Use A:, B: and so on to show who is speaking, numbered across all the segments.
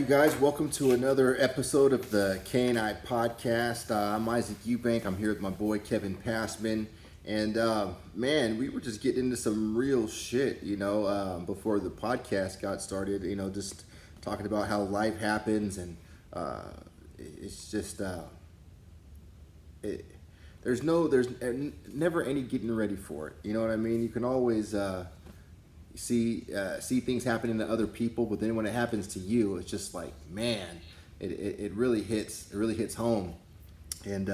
A: guys. Welcome to another episode of the K&I Podcast. I'm Isaac Eubank. I'm here with my boy Kevin Passman. And man, we were just getting into some real shit, before the podcast got started. Just talking about how life happens, and it's just there's never any getting ready for it. You know what I mean? You can always see things happening to other people, but then when it happens to you, it's just like, man, it really hits. It really hits home. And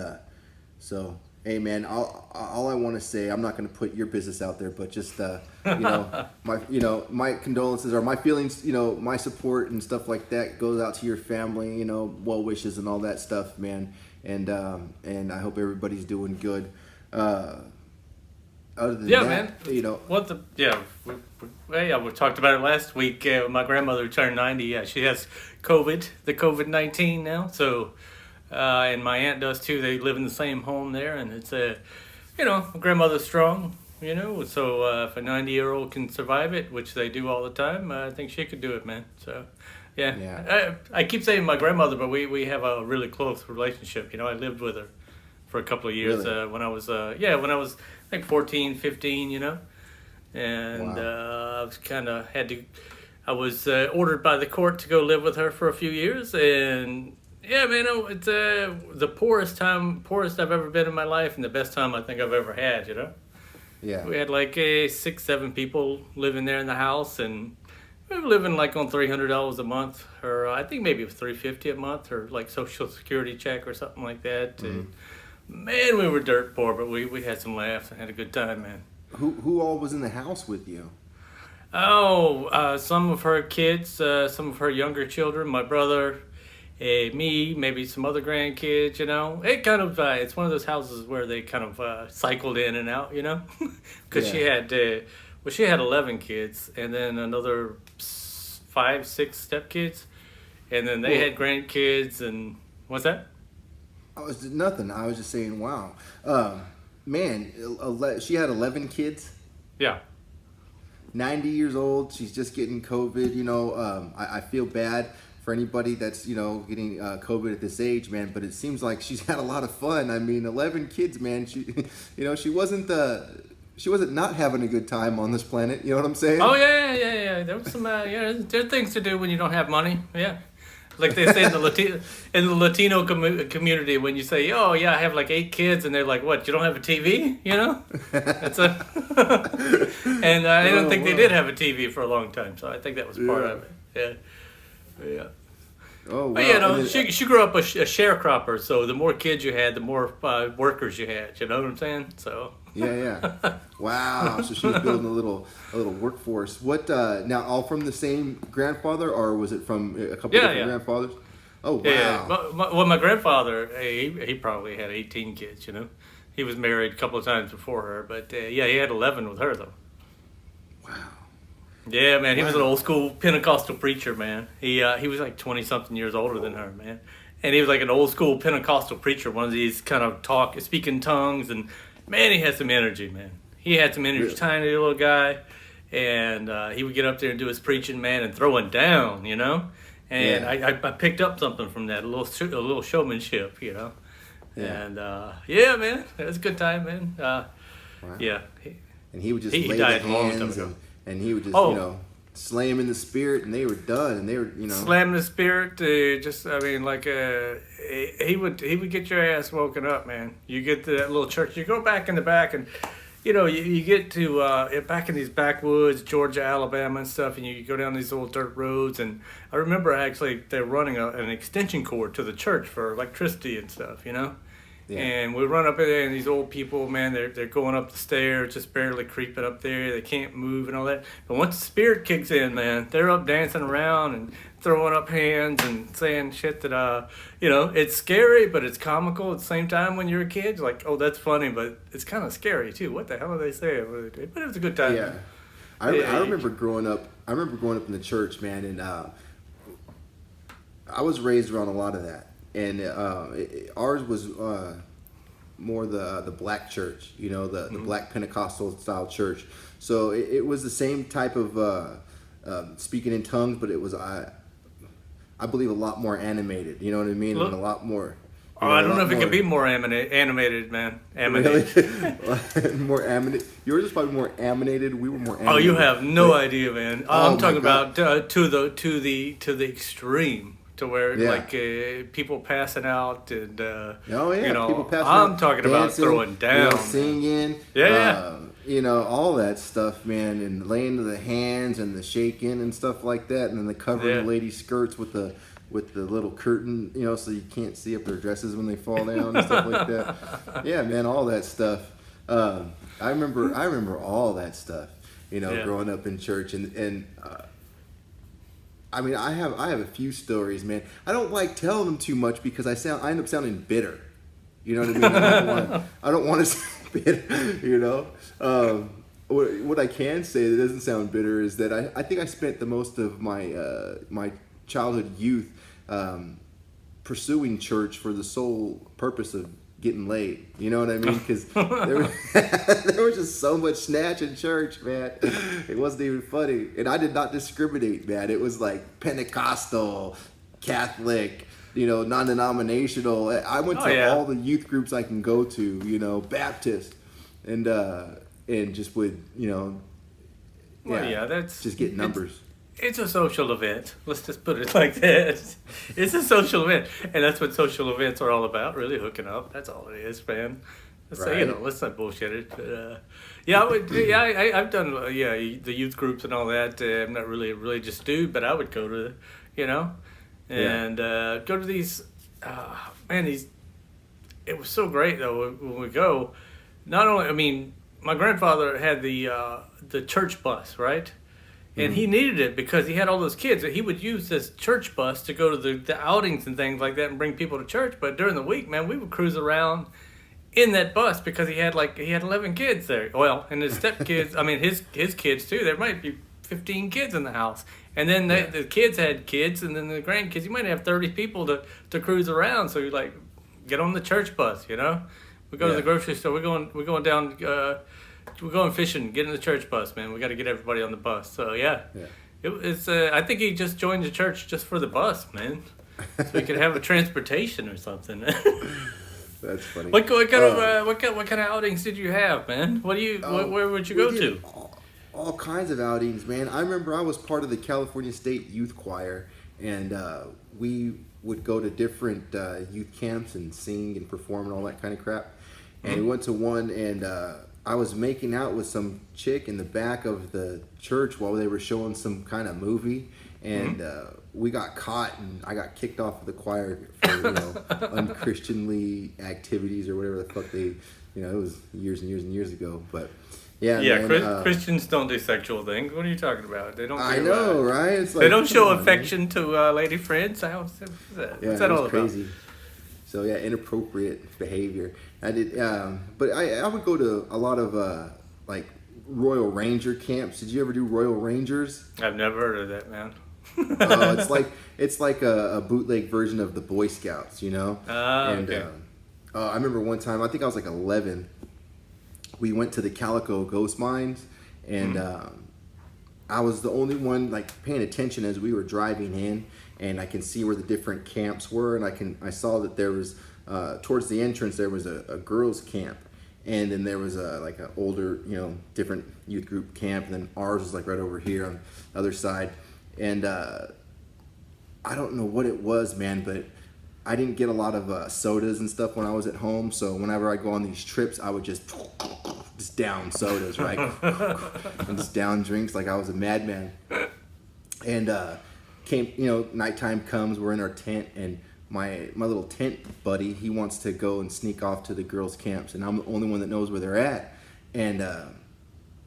A: so, hey, man, all I want to say, I'm not going to put your business out there, but just my condolences or my feelings, my support and stuff like that goes out to your family. Well wishes and all that stuff, man. And I hope everybody's doing good. Other than that,
B: man. We talked about it last week. My grandmother turned 90. Yeah, she has the COVID-19 now. So, and my aunt does too. They live in the same home there, and it's my grandmother's strong. So if a 90-year-old can survive it, which they do all the time, I think she could do it, man. So, yeah. I keep saying my grandmother, but we have a really close relationship. I lived with her for a couple of years.
A: Really?
B: When I was like 14, 15, and
A: wow.
B: I was ordered by the court to go live with her for a few years, and yeah, man, it's the poorest I've ever been in my life, and the best time I think I've ever had.
A: Yeah.
B: We had like 6-7 people living there in the house, and we were living like on $300 a month, or I think maybe it was $350 a month, or like Social Security check or something like that.
A: Mm-hmm.
B: Man, we were dirt poor, but we had some laughs and had a good time, man.
A: Who all was in the house with you?
B: Oh, some of her kids, some of her younger children, my brother, me, maybe some other grandkids, It kind of, it's one of those houses where they kind of cycled in and out, Because she had 11 kids, and then another 5, 6 stepkids, and then they had grandkids, and what's that?
A: Nothing. I was just saying, wow. Man, she had 11 kids.
B: Yeah.
A: 90 years old. She's just getting COVID. I feel bad for anybody that's, getting COVID at this age, man. But it seems like she's had a lot of fun. I mean, 11 kids, man. She wasn't not having a good time on this planet. You know what I'm saying?
B: Oh, yeah. There was some, there are things to do when you don't have money. Yeah. Like they say in the Latino community, when you say, "Oh yeah, I have like 8 kids," and they're like, "What? You don't have a TV?" That's and I don't think they did have a TV for a long time, so I think that was part of it. Yeah.
A: Oh wow.
B: But she grew up a sharecropper, so the more kids you had, the more workers you had. You know what I'm saying? So.
A: Yeah. Wow. So she was building a little workforce. What now? All from the same grandfather, or was it from a couple different grandfathers? Oh wow.
B: Yeah. My grandfather, he probably had 18 kids. He was married a couple of times before her, but he had 11 with her though.
A: Wow.
B: Yeah, man. He was an old school Pentecostal preacher, man. He was like 20 something years older than her, man. And he was like an old school Pentecostal preacher, one of these kind of speaking tongues, and man, he had some energy, man. He had some energy,
A: really?
B: Tiny little guy, and he would get up there and do his preaching, man, and throwing down, And I picked up something from that, a little showmanship, Yeah. And man, it was a good time, man.
A: Wow.
B: Yeah.
A: And he would just
B: he
A: lay
B: died
A: the
B: a long time
A: hands,
B: ago.
A: and he would just slam in the spirit, and they were done, and they were
B: slam the spirit. He would get your ass woken up, man. You get to that little church, you go back in the back, and you get to back in these backwoods, Georgia, Alabama, and stuff, and you go down these little dirt roads. And I remember actually they're running an extension cord to the church for electricity and stuff,
A: Yeah.
B: And we run up in there, and these old people, man, they're going up the stairs, just barely creeping up there. They can't move and all that. But once the spirit kicks in, man, they're up dancing around and throwing up hands and saying shit that, it's scary, but it's comical at the same time. When you're a kid, you're like, oh, that's funny, but it's kind of scary too. What the hell are they saying? But it was a good time.
A: Yeah. I remember growing up. In the church, man, and I was raised around a lot of that. And ours was more the black church, the black Pentecostal style church. So it was the same type of speaking in tongues, but it was I I believe, a lot more animated. You know what I mean?
B: Look,
A: and a lot more.
B: Oh, I don't know if it could be more animated, man. Animated.
A: Really? More animated. Yours is probably more animated. We were more animated.
B: Oh, you have no idea, man. I'm talking
A: God.
B: about to the extreme, to where people passing out and
A: people passing
B: I'm
A: out,
B: talking
A: dancing,
B: about throwing down,
A: singing, all that stuff, man, and laying to the hands and the shaking and stuff like that, and then the covering the ladies' skirts with the little curtain, so you can't see up their dresses when they fall down and stuff like that. Yeah, man, all that stuff. I remember all that stuff, growing up in church, and I mean, I have a few stories, man. I don't like telling them too much because I end up sounding bitter. You know what I mean? I don't want to sound bitter. What I can say that doesn't sound bitter is that I think I spent the most of my childhood youth pursuing church for the sole purpose of getting laid. You know what I mean? Because there was just so much snatch in church, man. It wasn't even funny. And I did not discriminate, man. It was like Pentecostal, Catholic, non-denominational. I went to all the youth groups I can go to, Baptist, and just would,
B: that's
A: just get numbers.
B: It's a social event. Let's just put it like that. It's a social event, and that's what social events are all about. Really hooking up. That's all it is, man. Let's not bullshit it. But I've done the youth groups and all that. I'm not really a religious dude, but I would go to, and go to these. It was so great though when we go. Not only, my grandfather had the church bus, right? And he needed it because he had all those kids. He would use this church bus to go to the outings and things like that and bring people to church. But during the week, man, we would cruise around in that bus because he had 11 kids there. Well, and his stepkids, his kids too. There might be 15 kids in the house. And then the kids had kids, and then the grandkids. You might have 30 people to cruise around. So you get on the church bus, We go to the grocery store. We're going down. We're going fishing. Get in the church bus, man. We got to get everybody on the bus. So it's. I think he just joined the church just for the bus, man. So he could have a transportation or something.
A: That's funny.
B: What kind of outings did you have, man? Where would you go to?
A: All kinds of outings, man. I remember I was part of the California State Youth Choir, and we would go to different youth camps and sing and perform and all that kind of crap. And we went to one, and I was making out with some chick in the back of the church while they were showing some kind of movie, and we got caught, and I got kicked off of the choir for unchristianly activities or whatever the fuck they, it was years and years and years ago, but.
B: Christians don't do sexual things. What are you talking about? They don't.
A: I know, right? It's
B: they don't show affection to lady friends. What's that? What's that all
A: crazy.
B: about?
A: So inappropriate behavior. I did, but I would go to a lot of Royal Ranger camps. Did you ever do Royal Rangers?
B: I've never heard of that, man.
A: It's like a bootleg version of the Boy Scouts,
B: Okay.
A: I remember one time, I think I was 11. We went to the Calico Ghost Mines, and I was the only one paying attention as we were driving in, and I can see where the different camps were, and I saw that there was towards the entrance there was a girls camp, and then there was an older different youth group camp, and then ours was right over here on the other side, and I don't know what it was, man, but I didn't get a lot of sodas and stuff when I was at home, so whenever I go on these trips, I would just down sodas, right? And just down drinks like I was a madman. And nighttime comes, we're in our tent, and my little tent buddy, he wants to go and sneak off to the girls' camps, and I'm the only one that knows where they're at. And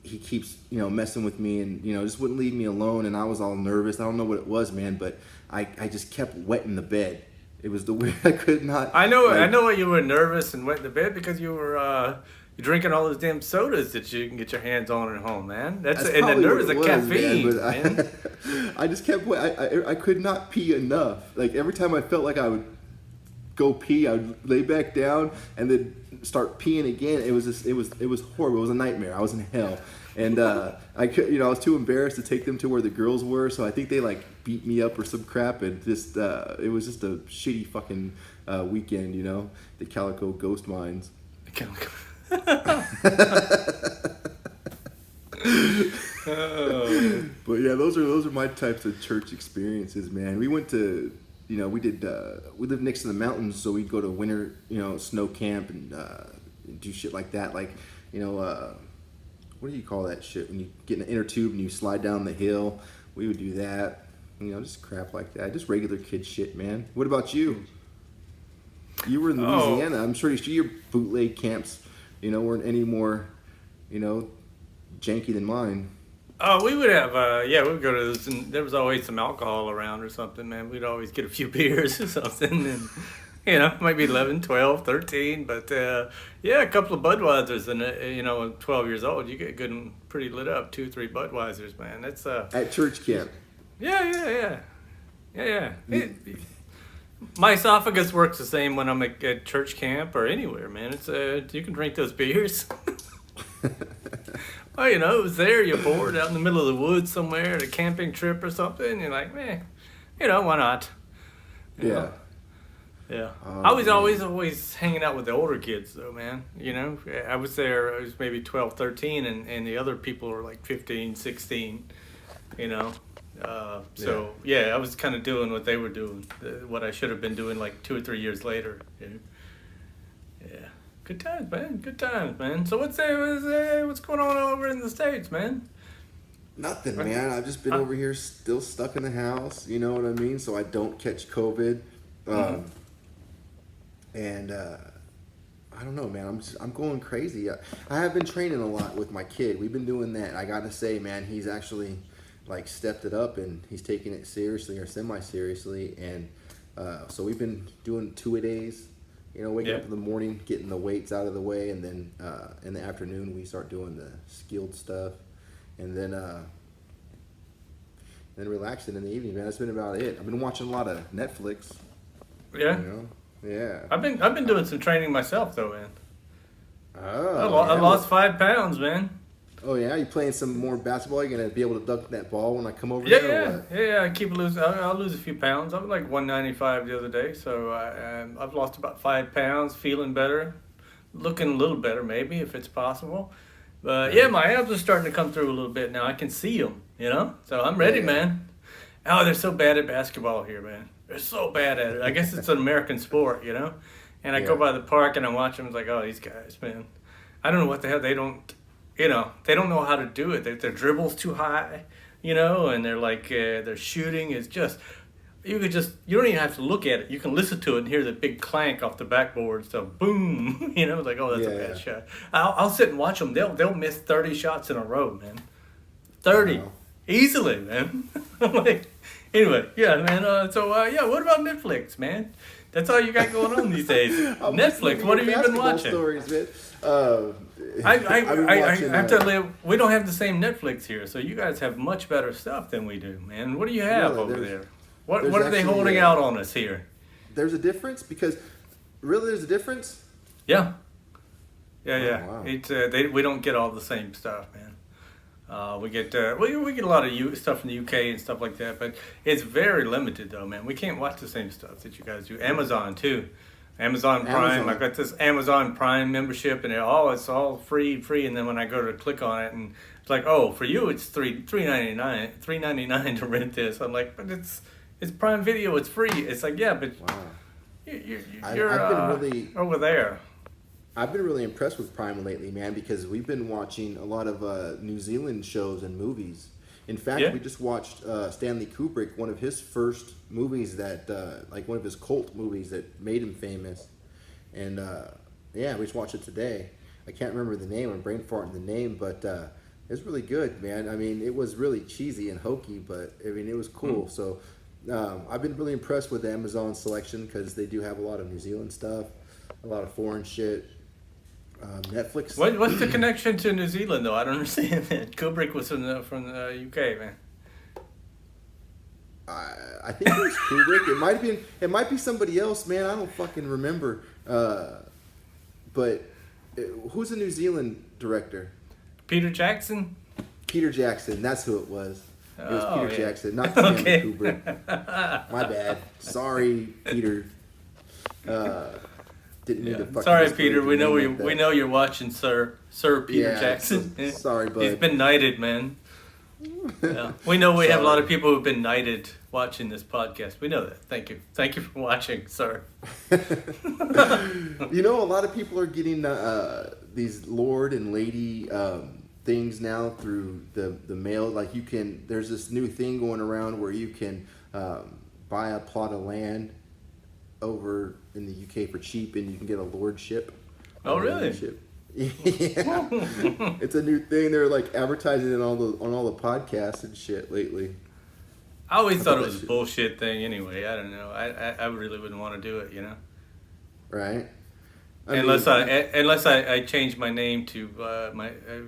A: he keeps, messing with me, and, just wouldn't leave me alone, and I was all nervous. I don't know what it was, man, but I just kept wetting the bed. It was the way I could not.
B: I know why you were nervous and wet in the bed, because you were you're drinking all those damn sodas that you can get your hands on at home, man. That's and the nerves of caffeine, man.
A: I just kept. I could not pee enough. Every time I felt like I would go pee, I'd lay back down and then start peeing again. It was horrible. It was a nightmare. I was in hell. And I was too embarrassed to take them to where the girls were, so I think they like beat me up or some crap, and just it was just a shitty fucking weekend, the Calico Ghost Mines.
B: Oh.
A: But yeah, those are my types of church experiences, man. We went to, we lived next to the mountains, so we'd go to winter, snow camp and do shit like that, like, what do you call that shit when you get in an inner tube and you slide down the hill? We would do that, just crap like that, just regular kid shit, man. What about you? You were in Louisiana. I'm sure your bootleg camps, weren't any more, janky than mine.
B: Oh, we would have, we would go to this, and there was always some alcohol around or something, man. We'd always get a few beers or something, and, maybe 11, 12, 13, but, a couple of Budweisers, and, 12 years old, you get good and pretty lit up, 2, 3 Budweisers, man. That's,
A: at church camp.
B: Yeah. My esophagus works the same when I'm at church camp or anywhere, man. It's, you can drink those beers. Well, it was there, you're bored out in the middle of the woods somewhere at a camping trip or something. You're like, why not?
A: Yeah.
B: Yeah. I was always hanging out with the older kids, though, man. I was there, I was maybe 12, 13, and the other people were like 15, 16, I was kind of doing what they were doing, what I should have been doing like 2 or 3 years later. Yeah. Good times, man. So what's going on over in the States, man?
A: Nothing, man. I've just been over here still stuck in the house, you know what I mean? So I don't catch COVID. And I don't know, man. I'm going crazy. I have been training a lot with my kid. We've been doing that. I got to say, man, he's actually like stepped it up and he's taking it seriously or semi-seriously. And so we've been doing 2-a-days. Waking up in the morning, getting the weights out of the way, and then in the afternoon we start doing the skilled stuff, and then relaxing in the evening, man. That's been about it. I've been watching a lot of Netflix.
B: Yeah.
A: Yeah.
B: I've been doing some training myself, though, man.
A: Oh.
B: I lost 5 pounds, man.
A: Oh yeah, you playing some more basketball? You gonna be able to dunk that ball when I come over there? Or what?
B: Yeah. I keep losing. I'll lose a few pounds. I was like 195 the other day, so I've lost about 5 pounds. Feeling better, looking a little better, maybe if it's possible. But my abs are starting to come through a little bit now. I can see them, So I'm ready, man. Oh, they're so bad at basketball here, man. They're so bad at it. I guess it's an American sport, And I go by the park and I watch them. It's like, oh, these guys, man. I don't know what the hell they don't. They don't know how to do it. Their dribble's too high, and they're like, their shooting is just, you don't even have to look at it. You can listen to it and hear the big clank off the backboard. So boom, it's like, oh, that's a bad shot. I'll sit and watch them. They'll miss 30 shots in a row, man. 30. Wow. Easily, man. I'm like, anyway, man. What about Netflix, man? That's all you got going on these days. Netflix, what have you been watching?
A: Stories, man.
B: I have to live. We don't have the same Netflix here, so you guys have much better stuff than we do, man. What do you have over there? What are they holding out on us here?
A: There's a difference because, really, there's a difference.
B: Yeah. Oh, wow. We don't get all the same stuff, man. We get a lot of stuff from the UK and stuff like that, but it's very limited though, man. We can't watch the same stuff that you guys do. Amazon too. Amazon Prime. I got this Amazon Prime membership, and it's all free. And then when I go to click on it, and it's like, oh, for you it's $3.99 to rent this. I'm like, but it's Prime Video. It's free. It's like, yeah, but
A: wow.
B: You're over there.
A: I've been really impressed with Prime lately, man, because we've been watching a lot of New Zealand shows and movies. In fact, we just watched Stanley Kubrick, one of his first movies that, one of his cult movies that made him famous. And, we just watched it today. I can't remember the name. I'm brain farting the name, but it was really good, man. I mean, it was really cheesy and hokey, but, it was cool. So I've been really impressed with the Amazon selection because they do have a lot of New Zealand stuff, a lot of foreign shit. Netflix.
B: What's the connection to New Zealand, though? I don't understand that. Kubrick was from the UK, man.
A: I think it was Kubrick. It might be somebody else, man. I don't fucking remember. But who's the New Zealand director?
B: Peter Jackson.
A: Peter Jackson. That's who it was. It was
B: Oh,
A: Peter
B: yeah.
A: Jackson, not Stanley
B: Okay.
A: Kubrick. My bad. Sorry, Peter. Didn't mean to fucking
B: Sorry,
A: disparage
B: Peter. We
A: your
B: know
A: name like that.
B: we know you're watching, Sir Peter
A: Yeah,
B: Jackson.
A: sorry, bud.
B: He's been knighted, man. Yeah. We know we have a lot of people who've been knighted watching this podcast. We know that. Thank you. Thank you for watching, sir.
A: You know, a lot of people are getting these Lord and Lady things now through the mail. Like there's this new thing going around where you can buy a plot of land over in the UK for cheap, and you can get a lordship.
B: Oh, really?
A: Lordship. Yeah, it's a new thing. They're like advertising it on all the podcasts and shit lately.
B: I always thought it
A: that
B: was a
A: shit-
B: bullshit thing anyway. I don't know. I really wouldn't want to do it, you know?
A: Right?
B: Unless I change my name to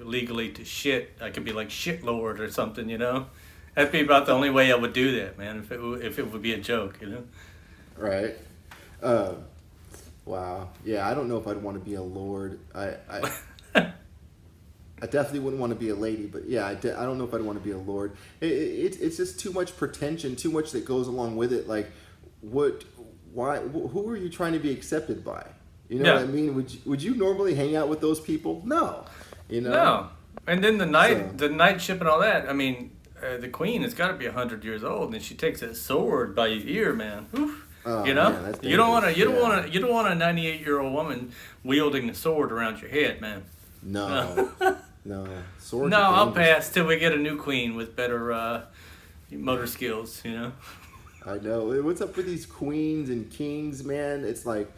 B: legally to shit, I could be like shit lord or something, you know. That'd be about the only way I would do that, man. If it would be a joke, you know.
A: Right. Wow. Yeah, I don't know if I'd want to be a lord. I definitely wouldn't want to be a lady, but yeah, I don't know if I'd want to be a lord. It's just too much pretension, too much that goes along with it. Like, who are you trying to be accepted by? You know what I mean? Would you normally hang out with those people? No. You know?
B: No. And then the knightship and all that. I mean, the queen has got to be 100 years old, and she takes that sword by your ear, man. Oof.
A: Oh,
B: you know,
A: man, that's
B: you don't want
A: dangerous.
B: you don't want a 98-year-old woman wielding a sword around your head, man.
A: No. No. Swords
B: No,
A: are
B: I'll
A: dangerous.
B: pass till we get a new queen with better motor skills. You know.
A: I know. What's up with these queens and kings, man? It's like,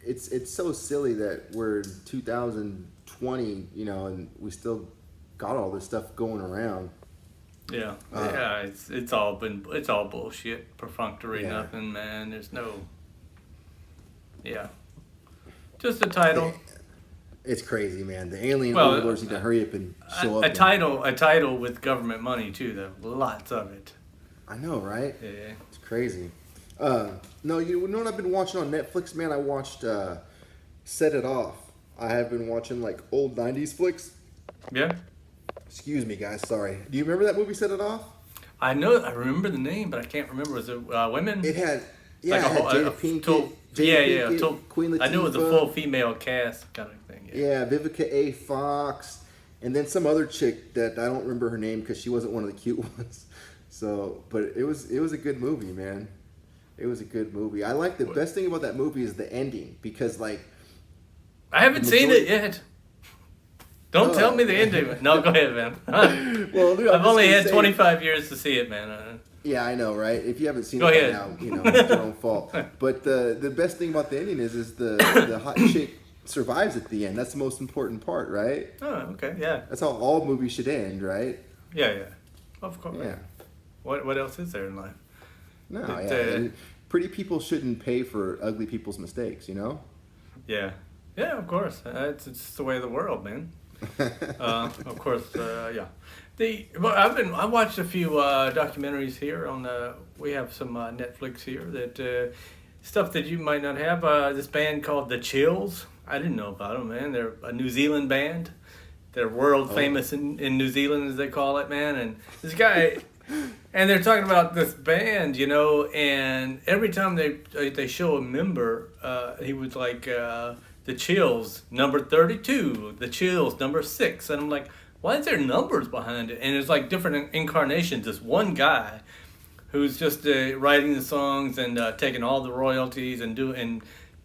A: it's so silly that we're in 2020, you know, and we still got all this stuff going around.
B: Yeah, it's all bullshit, perfunctory,
A: Yeah.
B: nothing, man. There's no. Yeah. Just a title.
A: It's crazy, man. The alien
B: Well,
A: overlords need to hurry up and show up.
B: A title with government money too, though. Lots of it.
A: I know, right?
B: Yeah.
A: It's crazy. No, you know what I've been watching on Netflix, man? I watched Set It Off. I have been watching like old 90s flicks.
B: Yeah.
A: Excuse me, guys. Sorry. Do you remember that movie, Set It Off?
B: I remember the name, but I can't remember. Was it women?
A: It had,
B: Like
A: it had Jada Pinkett, Queen Latifah.
B: I knew it was a full female cast kind of thing.
A: Yeah, Vivica A. Fox, and then some other chick that I don't remember her name because she wasn't one of the cute ones. So, but it was a good movie, man. It was a good movie. I like the best thing about that movie is the ending because like
B: I haven't seen it yet. Don't tell me the ending. No, go ahead, man.
A: Well, dude,
B: I've only had 25 years to see it, man.
A: Yeah, I know, right? If you haven't seen
B: Go
A: it
B: ahead.
A: by now, you know, it's your own fault. But the best thing about the ending is the hot chick survives at the end. That's the most important part, right?
B: Oh, okay, yeah.
A: That's how all movies should end, right?
B: Yeah. Of course.
A: Yeah.
B: What else is there in life?
A: No,
B: It,
A: yeah. And pretty people shouldn't pay for ugly people's mistakes, you know?
B: Yeah. Yeah, of course. It's the way of the world, man. Of course, yeah. I watched a few documentaries here on we have some Netflix here that stuff that you might not have. This band called The Chills. I didn't know about them, man. They're a New Zealand band. They're world famous in New Zealand, as they call it, man. And this guy, and they're talking about this band, you know. And every time they show a member, he was like. The Chills, number 32. The Chills, number 6. And I'm like, why is there numbers behind it? And it's like different incarnations. This one guy who's just writing the songs and taking all the royalties and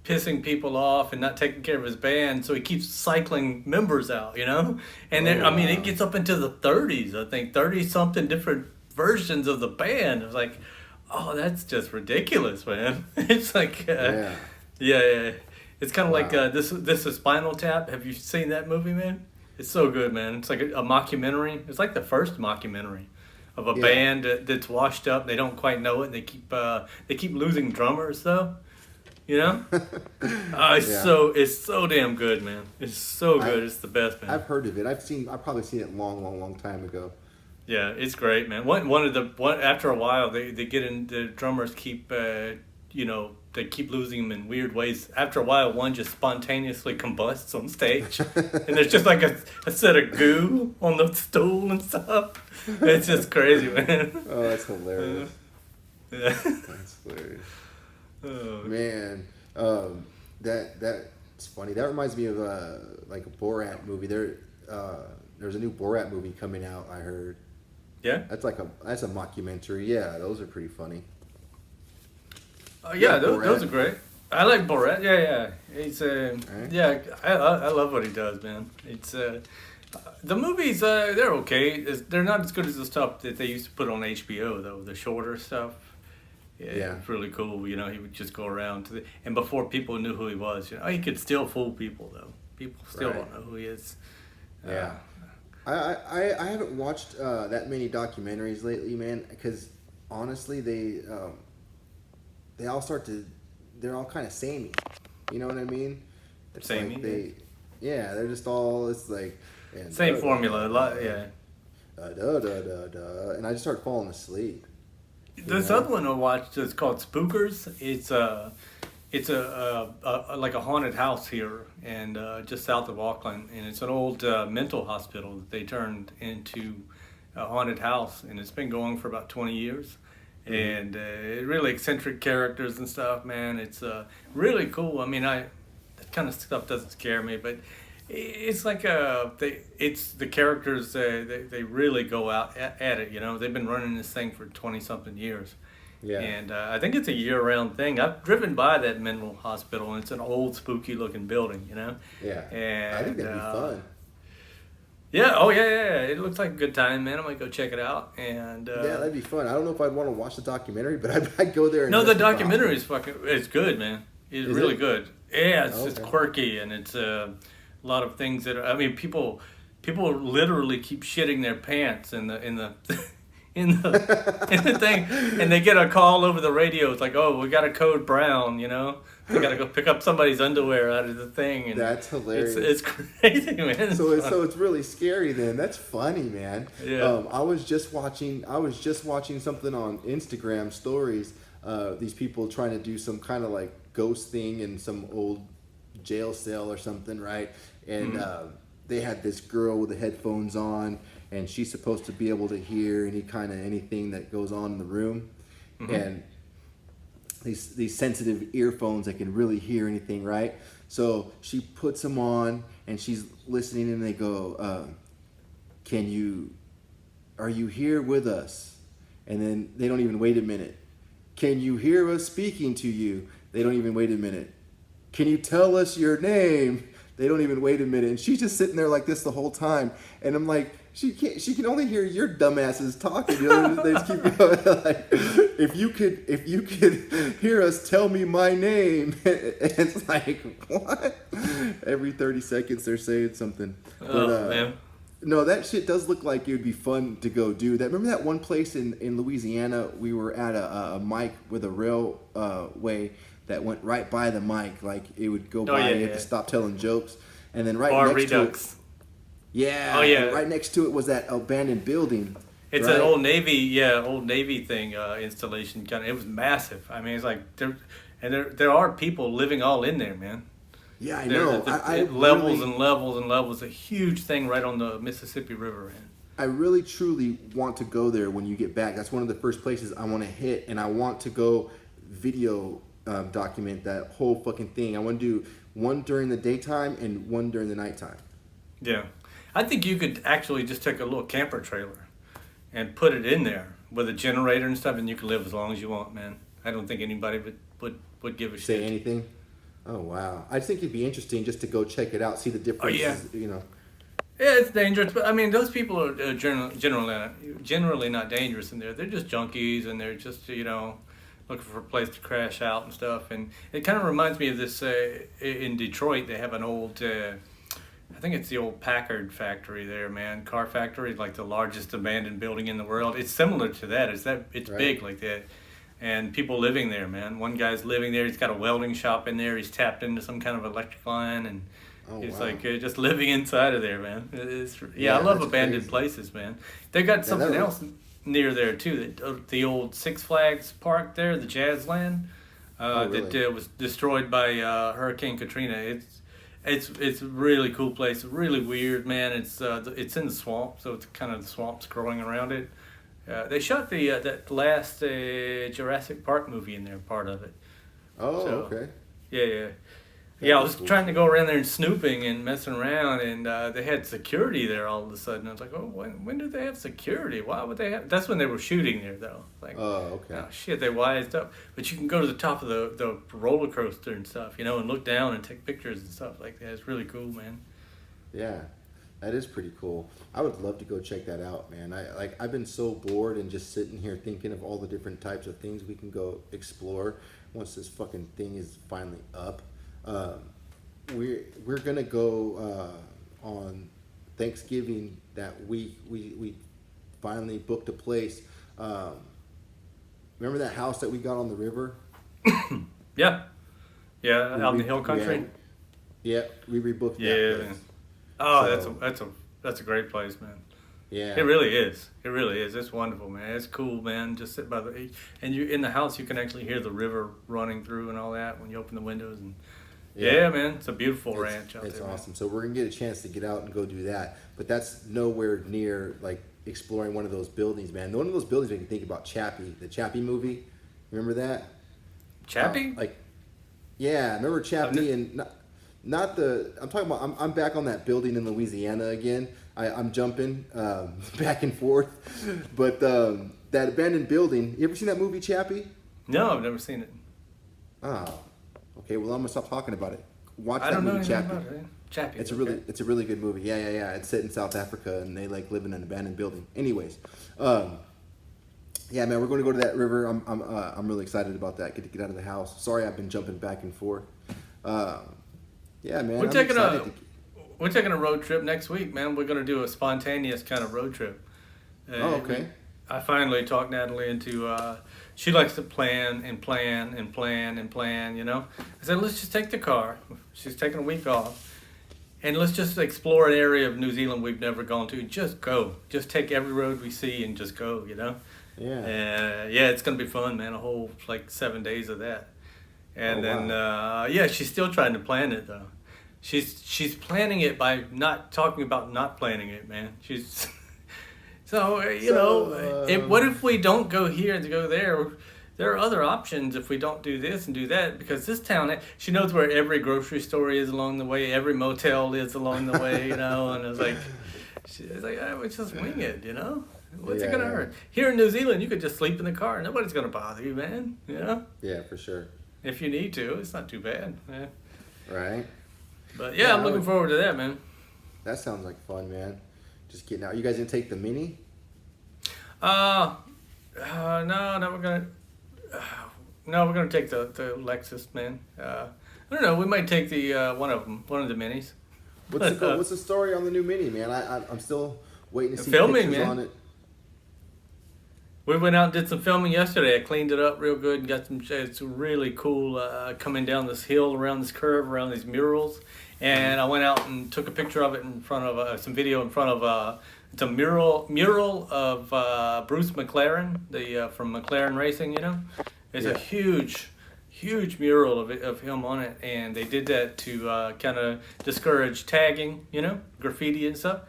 B: pissing people off and not taking care of his band. So he keeps cycling members out, you know? And I mean, it gets up into the 30s, I think. 30-something different versions of the band. I was like, oh, that's just ridiculous, man. It's like, yeah. It's kind of like this is Spinal Tap. Have you seen that movie, man? It's so good, man. It's like a mockumentary. It's like the first mockumentary of a band that's washed up. They don't quite know it. They keep losing drummers though. You know? It's so damn good, man. It's so good. It's the best, man.
A: I've heard of it. I've probably seen it long time ago.
B: Yeah, it's great, man. One after a while, they get in. The drummers keep, they keep losing them in weird ways. After a while, one just spontaneously combusts on stage, and there's just like a set of goo on the stool and stuff. It's just crazy, man.
A: Oh, that's hilarious.
B: Yeah.
A: That's hilarious.
B: Oh.
A: Man, that's funny. That reminds me of like a Borat movie. There's a new Borat movie coming out, I heard.
B: Yeah.
A: That's a mockumentary. Yeah, those are pretty funny.
B: Yeah, those are great. I like Borat. Yeah. He's
A: Right.
B: yeah. I love what he does, man. It's the movies. They're okay. They're not as good as the stuff that they used to put on HBO though. The shorter stuff. Yeah, it's really cool. You know, he would just go around and before people knew who he was, he could still fool people though. People still don't know who he is.
A: Yeah. I haven't watched that many documentaries lately, man, because honestly, they're all kind of samey. You know what I mean? It's
B: Samey?
A: Like they're just all, it's like... And
B: Same formula, a lot, yeah.
A: And I just start falling asleep.
B: This other one I watched is called Spookers. It's like a haunted house here and just south of Auckland, and it's an old mental hospital that they turned into a haunted house, and it's been going for about 20 years. And really eccentric characters and stuff, man. It's really cool. I mean, that kind of stuff doesn't scare me, but it's like it's the characters. They really go out at it. You know, they've been running this thing for 20-something years. Yeah. And I think it's a year-round thing. I've driven by that mental hospital, and it's an old, spooky-looking building. You know.
A: Yeah.
B: And
A: I think that'd be fun.
B: Yeah. Oh, yeah. It looks like a good time, man. I might go check it out. And
A: yeah, that'd be fun. I don't know if I'd want to watch the documentary, but I'd go there. And
B: no, the documentary is it's good, man. It's really good. Yeah, it's quirky, and it's a lot of things that people literally keep shitting their pants in the in the thing, and they get a call over the radio. It's like, oh, we got a code brown, you know. They gotta go pick up somebody's underwear out of the thing, and
A: that's hilarious.
B: It's crazy, man.
A: So it's really scary. Then that's funny, man.
B: Yeah.
A: I was just watching something on Instagram stories. These people trying to do some kind of like ghost thing in some old jail cell or something, right? And they had this girl with the headphones on, and she's supposed to be able to hear anything that goes on in the room, and these sensitive earphones that can really hear anything, right? So she puts them on, and she's listening, and they go, are you here with us? And then they don't even wait a minute. Can you hear us speaking to you? They don't even wait a minute. Can you tell us your name? They don't even wait a minute. And she's just sitting there like this the whole time. And I'm like, she can only hear your dumbasses talking. You know, they just keep going like, if you could hear us, tell me my name. It's like, what? Every 30 seconds they're saying something.
B: Oh, man.
A: No, that shit does look like it would be fun to go do that. Remember that one place in Louisiana? We were at a mic with a railway that went right by the mic. Like it would go by and you had to stop telling jokes. And then right next to it. Yeah. Oh, yeah. Right next to it was that abandoned building.
B: It's an old Navy thing, installation. It was massive. I mean, it's like there are people living all in there, man.
A: Yeah, I know.
B: Levels and levels and levels. A huge thing right on the Mississippi River. Man.
A: I really, truly want to go there when you get back. That's one of the first places I want to hit, and I want to go video document that whole fucking thing. I want to do one during the daytime and one during the nighttime. Yeah.
B: I think you could actually just take a little camper trailer and put it in there with a generator and stuff, and you can live as long as you want, man. I don't think anybody would give a shit.
A: Say anything? Oh, wow. I think it'd be interesting just to go check it out, see the differences, you know.
B: Yeah, it's dangerous, but I mean, those people are generally not dangerous in there. They're just junkies, and they're just, looking for a place to crash out and stuff. And it kind of reminds me of this, in Detroit, they have an old, I think it's the old Packard factory there, man. Car factory, like the largest abandoned building in the world. It's similar to that. It's big like that. And people living there, man. One guy's living there. He's got a welding shop in there. He's tapped into some kind of electric line, and
A: Oh
B: It's
A: wow.
B: like just living inside of there, man. It's,
A: Yeah,
B: I love
A: that's
B: abandoned
A: crazy.
B: places, man. They got
A: Yeah,
B: something else near there too. The old Six Flags park there, the Jazzland,
A: oh
B: that
A: really?
B: was destroyed by Hurricane Katrina. It's a really cool place. Really weird, man. It's in the swamp, so it's kind of the swamps growing around it. They shot the that last Jurassic Park movie in there, part of it.
A: Oh
B: So
A: okay.
B: yeah, yeah.
A: That'd
B: Yeah, I
A: be
B: was
A: cool.
B: trying to go around there and snooping and messing around, and they had security there all of a sudden. I was like, oh, when did they have security? Why would they have? That's when they were shooting there, though. Like,
A: Oh okay.
B: oh shit, they wised up. But you can go to the top of the roller coaster and stuff, and look down and take pictures and stuff like that. It's really cool, man.
A: Yeah, that is pretty cool. I would love to go check that out, man. I've been so bored and just sitting here thinking of all the different types of things we can go explore once this fucking thing is finally up. Um, we're gonna go on Thanksgiving that week. We finally booked a place. Um, remember that house that we got on the river?
B: Yeah, yeah, out in
A: We
B: the hill country.
A: Yeah, we rebooked
B: Yeah,
A: that
B: man.
A: place.
B: Oh,
A: So,
B: that's a great place, man.
A: yeah.
B: It really is. It really is. It's wonderful, man. It's cool, man. Just sit by the and you in the house. You can actually hear the river running through and all that when you open the windows. And yeah, man, it's a beautiful ranch out
A: It's
B: there.
A: awesome. So we're gonna get a chance to get out and go do that. But that's nowhere near like exploring one of those buildings, man. One of those buildings make you think about Chappie, the Chappie movie. Remember that?
B: Chappie?
A: Like, yeah, remember Chappie and not the. I'm talking about. I'm back on that building in Louisiana again. I'm jumping back and forth, but that abandoned building. You ever seen that movie Chappie?
B: No, I've never seen it.
A: Oh, okay. Well, I'm gonna stop talking about it. Watch
B: I
A: that
B: don't know
A: movie
B: anything
A: Chappie.
B: about it. Chappie.
A: It's a really good movie. Yeah. It's set in South Africa, and they like live in an abandoned building. Anyways, yeah, man, we're going to go to that river. I'm really excited about that. Get to get out of the house. Sorry, I've been jumping back and forth. Yeah, man,
B: We're
A: I'm
B: taking
A: excited.
B: we're taking a road trip next week, man. We're gonna do a spontaneous kind of road trip.
A: Oh, okay.
B: I finally talked Natalie into. She likes to plan and plan and plan and plan. I said, let's just take the car. She's taking a week off, and let's just explore an area of New Zealand we've never gone to. Just go. Just take every road we see and just go.
A: Yeah.
B: Yeah, it's gonna be fun, man. A whole 7 days of that. And then yeah, she's still trying to plan it though. She's planning it by not talking about not planning it, man. She's so what if we don't go here to go there? There are other options if we don't do this and do that, because this town, she knows where every grocery store is along the way, every motel is along the way, and it's like, she's like, I would just wing it, What's it gonna hurt? Here in New Zealand, you could just sleep in the car. Nobody's gonna bother you, man.
A: Yeah, for sure.
B: If you need to, it's not too bad. Yeah.
A: Right.
B: But yeah, I'm looking forward to that, man.
A: That sounds like fun, man. Just getting out. You guys gonna take the Mini?
B: No, we're gonna. No, we're gonna take the Lexus, man. I don't know. We might take the one of the minis.
A: What's the story on the new Mini, man? I'm still waiting to see
B: Filming,
A: pictures
B: man.
A: on it.
B: We went out and did some filming yesterday. I cleaned it up real good and got some. It's really cool coming down this hill around this curve around these murals. And I went out and took a picture of it in front of some video in front of it's a mural of Bruce McLaren, the from McLaren Racing. It's a huge mural of him on it, and they did that to kind of discourage tagging, graffiti and stuff.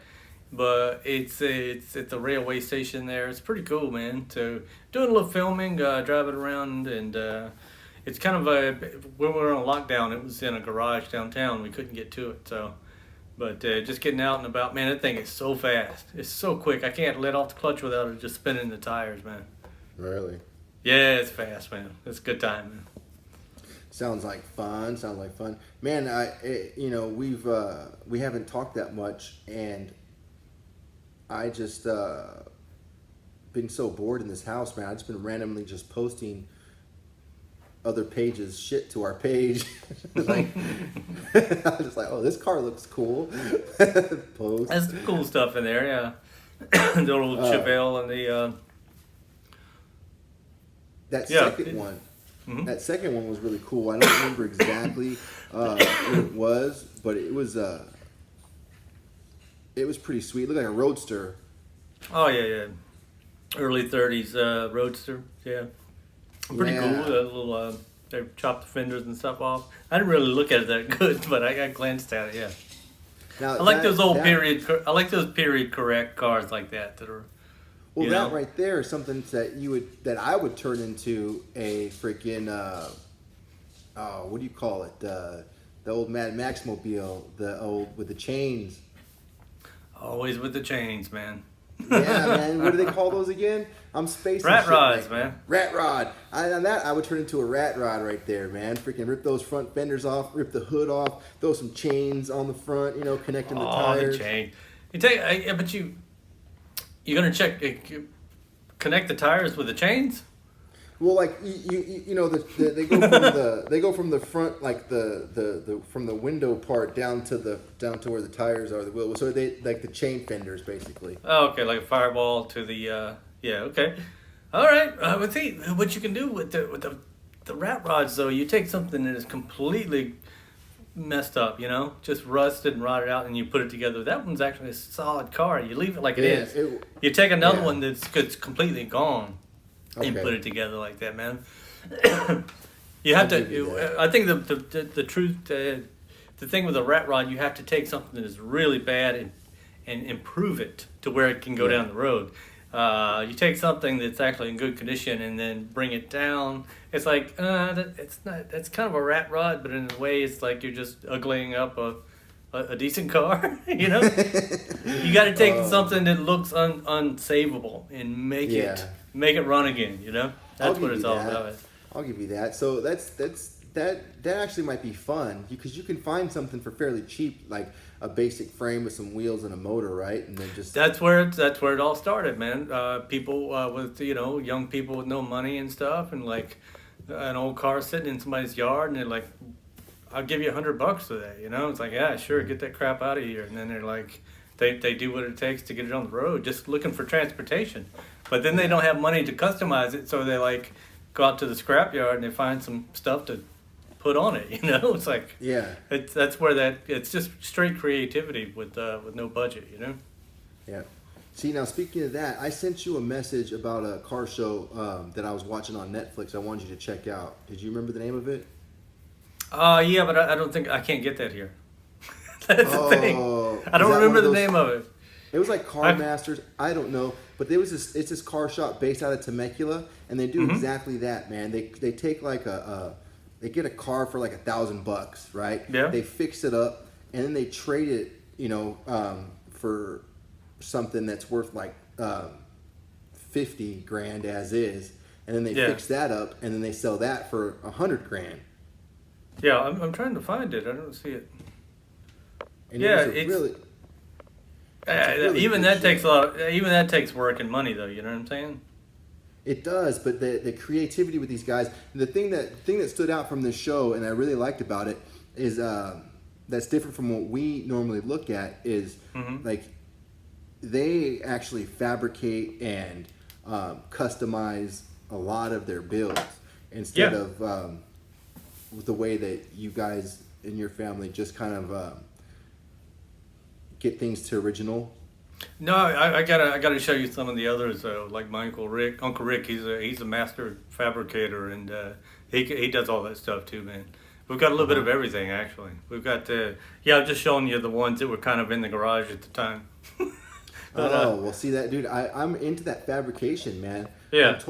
B: But it's at the railway station there. It's pretty cool, man. So doing a little filming, driving around, and it's kind of when we were on lockdown, it was in a garage downtown. We couldn't get to it, so. But just getting out and about, man, that thing is so fast. It's so quick. I can't let off the clutch without it just spinning the tires, man.
A: Really?
B: Yeah, it's fast, man. It's a good time, man.
A: Sounds like fun. Man, we haven't talked that much, and I just been so bored in this house, man. I've just been randomly just posting other pages shit to our page. I was just like, oh, this car looks cool. Post.
B: That's some cool stuff in there, yeah. The old Chevelle and the
A: second one. Mm-hmm. That second one was really cool. I don't remember exactly what it was, but it was pretty sweet. It looked like a roadster.
B: Oh yeah. Early 30s Roadster. Yeah. Pretty cool. A little. They chopped the fenders and stuff off. I didn't really look at it that good, but I glanced at it. Yeah.
A: Now,
B: I like those old period. I like those period correct cars like that are.
A: Well, that right there is something that I would turn into a freaking what do you call it? The old Mad Max mobile, the old with the chains.
B: Always with the chains, man.
A: Yeah, man. What do they call those again? I'm spacing.
B: Rat
A: shit,
B: rods,
A: man.
B: man.
A: Rat rod. On that, I would turn into a rat rod right there, man. Freaking rip those front fenders off, rip the hood off, throw some chains on the front, connecting the tires.
B: The chain. But you're gonna connect the tires with the chains.
A: Well, like they go from the front, like the from the window part down to where the tires are, the wheel. So they like the chain fenders basically.
B: Oh, okay, like a firewall to the okay, all right. But see what you can do with the rat rods though. You take something that is completely messed up, just rusted and rotted out, and you put it together. That one's actually a solid car. You leave it like it is. You take another one that's completely gone. And put it together like that, man. You have to. I think the truth, the thing with a rat rod, you have to take something that is really bad and improve it to where it can go down the road. You take something that's actually in good condition and then bring it down. It's like it's not. That's kind of a rat rod, but in a way, it's like you're just uglying up a decent car. You got to take something that looks unsavable and make it run again. That's what it's all about.
A: I'll give you that. So that actually might be fun because you can find something for fairly cheap, like a basic frame with some wheels and a motor, right? And then just
B: that's where it all started, man. People with young people with no money and stuff, and like an old car sitting in somebody's yard, and they're like, "I'll give you $100 for that." It's like, yeah, sure, get that crap out of here. And then they're like, they do what it takes to get it on the road, just looking for transportation. But then they don't have money to customize it, so they like go out to the scrapyard and they find some stuff to put on it. It's like that's where it's just straight creativity with no budget.
A: Yeah. See, now speaking of that, I sent you a message about a car show that I was watching on Netflix. I wanted you to check out. Did you remember the name of it?
B: Yeah, but I don't think I can't get that here. That's the thing. I don't remember the name of it.
A: It was like Car Masters. I don't know, but it's this car shop based out of Temecula, and they do exactly that, man. They take like they get a car for like $1,000, right?
B: Yeah.
A: They fix it up, and then they trade it, for something that's worth like $50,000 as is, and then they fix that up, and then they sell that for $100,000.
B: Yeah, I'm trying to find it. I don't see it.
A: And
B: even that takes work and money, though. You know what I'm saying?
A: It does, but the creativity with these guys, the thing that stood out from this show, and I really liked about it, is that's different from what we normally look at. Is like they actually fabricate and customize a lot of their builds instead of the way that you guys in your family just kind of get things to original.
B: No, I gotta show you some of the others. Like my Uncle Rick, he's a master fabricator, and he does all that stuff too, man. We've got a little bit of everything actually. We've got I'm just showing you the ones that were kind of in the garage at the time. But,
A: well, see that, dude. I'm into that fabrication, man.
B: Yeah.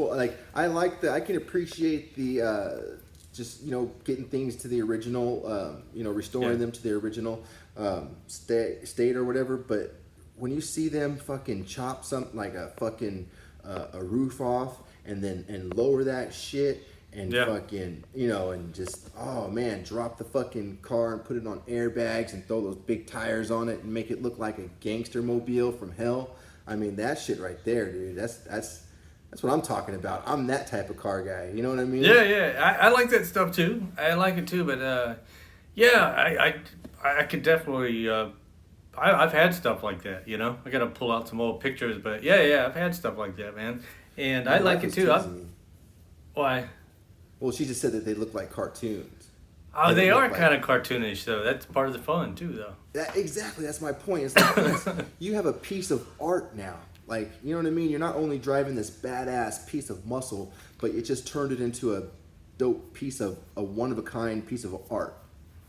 A: I can appreciate the just getting things to the original, restoring them to the original state or whatever, but when you see them fucking chop something like a fucking a roof off and lower that shit and fucking and just drop the fucking car and put it on airbags and throw those big tires on it and make it look like a gangster mobile from hell. I mean, that shit right there, dude. That's what I'm talking about. I'm that type of car guy. You know what I mean?
B: Yeah. I like that stuff too. I like it too, but I could definitely. I've had stuff like that. I gotta pull out some old pictures, but I've had stuff like that, man, and I like it too. Why?
A: Well, she just said that they look like cartoons.
B: Oh,
A: that it
B: they are
A: looked
B: kind
A: like.
B: of cartoonish though. That's part of the fun too, though.
A: Exactly, that's my point. It's like yes, you have a piece of art now. Like, you know what I mean? You're not only driving this badass piece of muscle, but it just turned it into a dope piece of a one of a kind piece of art.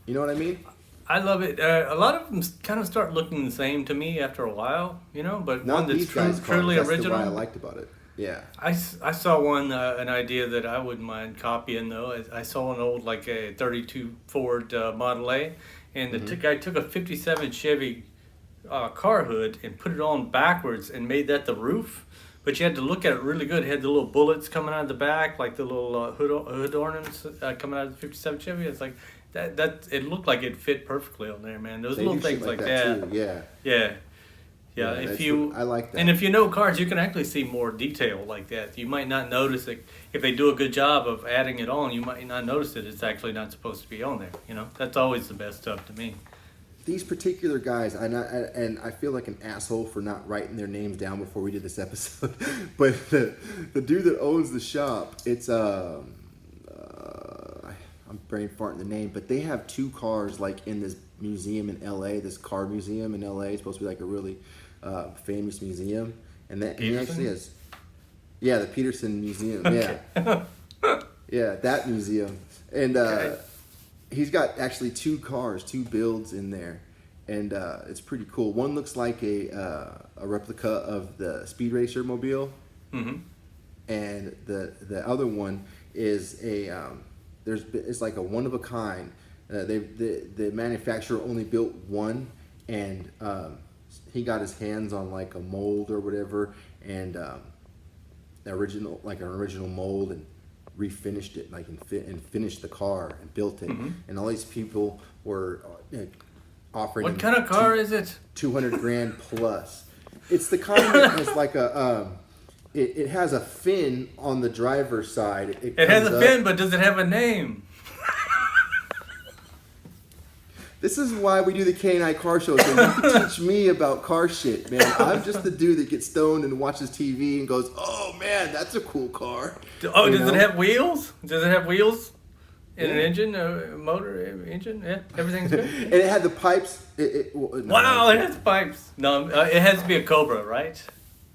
A: You know what I mean?
B: I love it. A lot of them kind of start looking the same to me after a while, but
A: Not
B: one that's
A: these guys' cars.
B: truly
A: That's
B: original.
A: the way I liked about it. Yeah.
B: I saw one, an idea that I wouldn't mind copying though. I saw an old, like a 32 Ford Model A, and the guy took a 57 Chevy car hood and put it on backwards and made that the roof. But you had to look at it really good. It had the little bullets coming out of the back, like the little hood ornaments coming out of the 57 Chevy. It's like that. It looked like it fit perfectly on there, man. Those
A: They
B: little
A: do shit
B: things like that.
A: too. Yeah.
B: Yeah.
A: Yeah,
B: If
A: that's
B: you
A: what- I like that.
B: and if you know cars, you can actually see more detail like that. You might not notice it if they do a good job of adding it on. You might not notice that it's actually not supposed to be on there. That's always the best stuff to me.
A: These particular guys, and I feel like an asshole for not writing their names down before we did this episode, but the dude that owns the shop, it's I'm brain farting the name, but they have two cars like in this museum in LA, this car museum in LA. It's supposed to be like a really famous museum, and that he actually has, the Peterson Museum, yeah, that museum, and he's got actually two cars, two builds in there, and it's pretty cool. One looks like a replica of the Speed Racer mobile, and the other one is it's like a one of a kind. The manufacturer only built one, and he got his hands on like a mold or whatever, and an original mold, and refinished it and finished the car and built it. And all these people were offering
B: What kind of car is it?
A: $200,000 plus. It's the kind that has like it has a fin on the driver's side.
B: It has
A: comes
B: a
A: up.
B: fin, but does it have a name?
A: This is why we do the K&I car show, so you can teach me about car shit, man. I'm just the dude that gets stoned and watches TV and goes, "Oh man, that's a cool car."
B: Oh,
A: You
B: does
A: know?
B: it have wheels? Does it have wheels? In an
A: Yeah.
B: engine, motor, engine? Yeah, everything's good.
A: And it had the pipes.
B: Wow, it has pipes. No, it has to be a Cobra, right?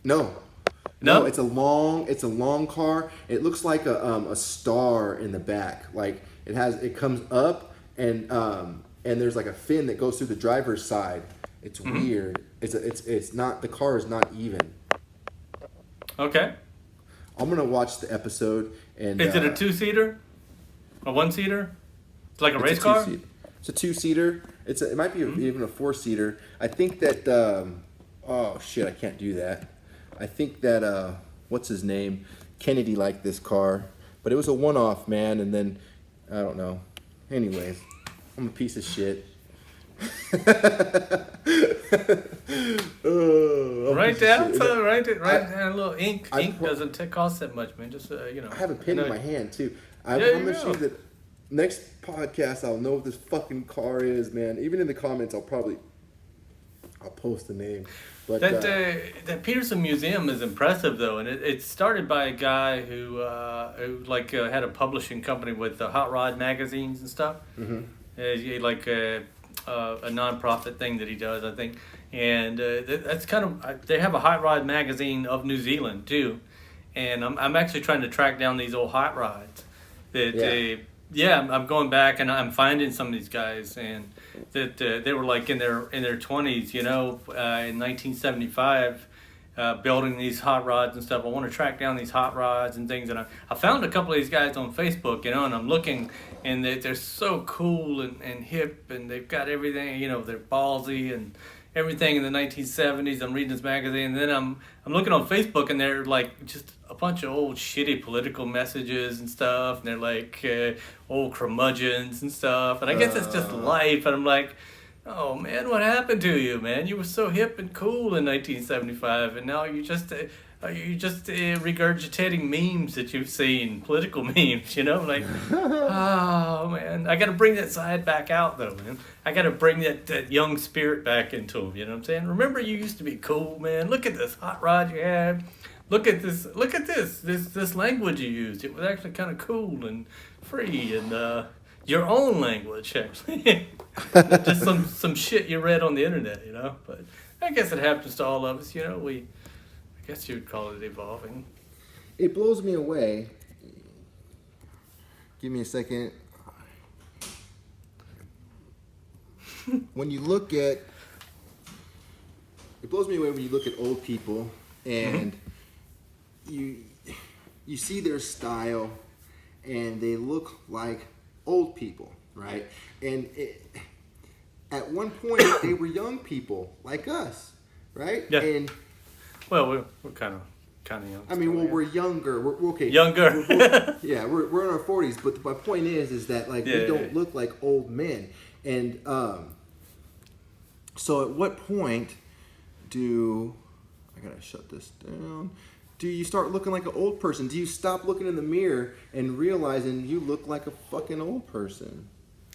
A: No.
B: No?
A: It's a long car. It looks like a star in the back. Like it comes up and there's like a fin that goes through the driver's side. It's weird. It's not, the car is not even.
B: Okay.
A: I'm gonna watch the episode and.
B: Is it a two-seater? A one-seater? It's like a race car?
A: It's a two-seater. It might be even a four-seater. I think that. Oh shit! I can't do that. I think that what's his name? Kennedy liked this car, but it was a one-off, man. And then I don't know. Anyways, I'm a piece of shit.
B: Write down, so write down a little ink. Ink
A: pro-
B: doesn't cost that much, man. Just
A: I have a pen in my hand too. I
B: Yeah,
A: promise
B: you
A: you that next podcast I'll know what this fucking car is, man. Even in the comments, I'll post the name. But
B: that Peterson Museum is impressive though, and it started by a guy who had a publishing company with hot rod magazines and stuff. He a non-profit thing that he does, I think, and that's kind of they have a hot rod magazine of New Zealand too, and I'm actually trying to track down these old hot rods I'm going back and I'm finding some of these guys, and that they were like in their 20s, in 1975, building these hot rods and stuff. I want to track down these hot rods and things, and I found a couple of these guys on Facebook, and I'm looking, and they're so cool and hip, and they've got everything, they're ballsy and everything in the 1970s. I'm reading this magazine, and then I'm looking on Facebook, and they're like just a bunch of old shitty political messages and stuff, and they're like old curmudgeons and stuff, and I guess it's just life, and I'm like, oh man, what happened to you, man? You were so hip and cool in 1975, and now you're just regurgitating memes that you've seen, political memes, like, oh man, I got to bring that side back out though, man. I got to bring that young spirit back into them, you know what I'm saying? Remember, you used to be cool, man. Look at this hot rod you had. Look at this language you used. It was actually kind of cool and free, and Your own language, actually. Not just some shit you read on the internet, you know. But I guess it happens to all of us, you know. I guess you'd call it evolving.
A: It blows me away. Give me a second. When you look at, it blows me away when you look at old people and you see their style and they look like old people, right? And at one point they were young people like us, right?
B: Yeah.
A: And
B: well, we're kind of young.
A: I mean,
B: still,
A: we're younger. We're okay.
B: Younger.
A: We're in our 40s. But my point is that like we don't look like old men. And so at what point I gotta shut this down? Do you start looking like an old person? Do you stop looking in the mirror and realizing you look like a fucking old person?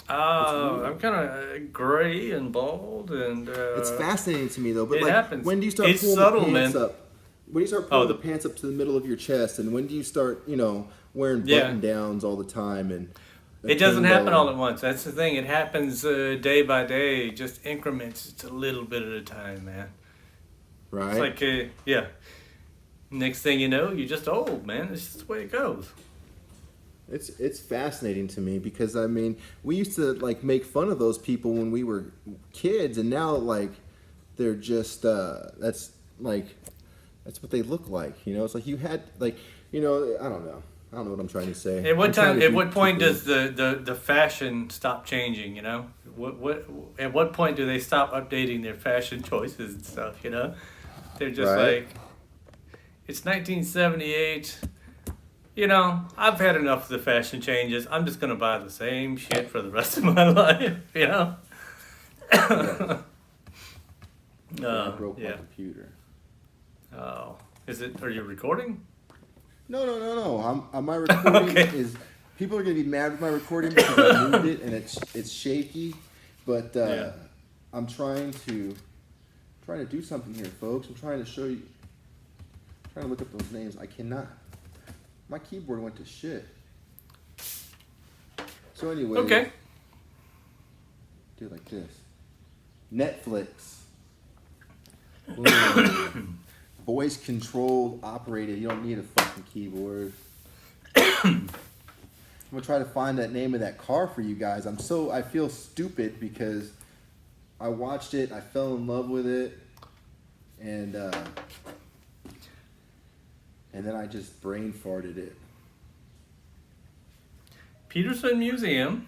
B: I'm kind of gray and bald, and
A: it's fascinating to me though. But
B: it
A: like,
B: happens.
A: when do you start
B: It's
A: pulling
B: subtle,
A: the pants
B: man.
A: up? When do you start pulling the pants up to the middle of your chest, and when do you start, wearing button downs all the time? And
B: it doesn't happen all at once. That's the thing. It happens day by day, just increments. It's a little bit at a time, man.
A: Right.
B: It's like, next thing you know, you're just old, man. It's just the way it goes.
A: It's fascinating to me because I mean we used to like make fun of those people when we were kids, and now like they're just that's what they look like. It's like you had like I don't know what I'm trying to say.
B: At what point does the fashion stop changing? At what point do they stop updating their fashion choices and stuff? They're just like, it's 1978. I've had enough of the fashion changes. I'm just gonna buy the same shit for the rest of my life.
A: I broke my computer.
B: Oh, are you recording?
A: No. My recording is. People are gonna be mad with my recording because I moved it and it's shaky. But I'm trying to do something here, folks. I'm trying to show you. I'm trying to look up those names. I cannot. My keyboard went to shit. So anyway.
B: Okay.
A: Do it like this. Netflix. Voice controlled, operated. You don't need a fucking keyboard. I'm gonna try to find that name of that car for you guys. I feel stupid because I watched it, I fell in love with it, and then I just brain farted it.
B: Peterson Museum.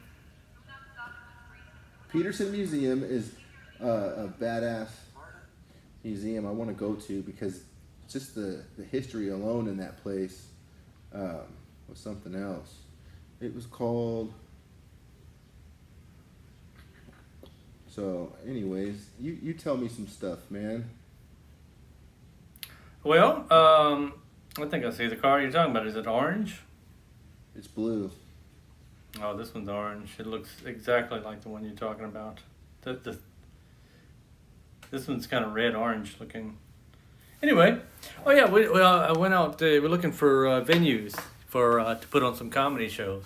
A: Peterson Museum is a badass museum I want to go to because just the history alone in that place was something else. It was called... So, anyways, you tell me some stuff, man.
B: Well, I think I see the car you're talking about. Is it orange?
A: It's blue.
B: Oh, this one's orange. It looks exactly like the one you're talking about. This one's kind of red-orange looking. Anyway, I went out. We're looking for venues to put on some comedy shows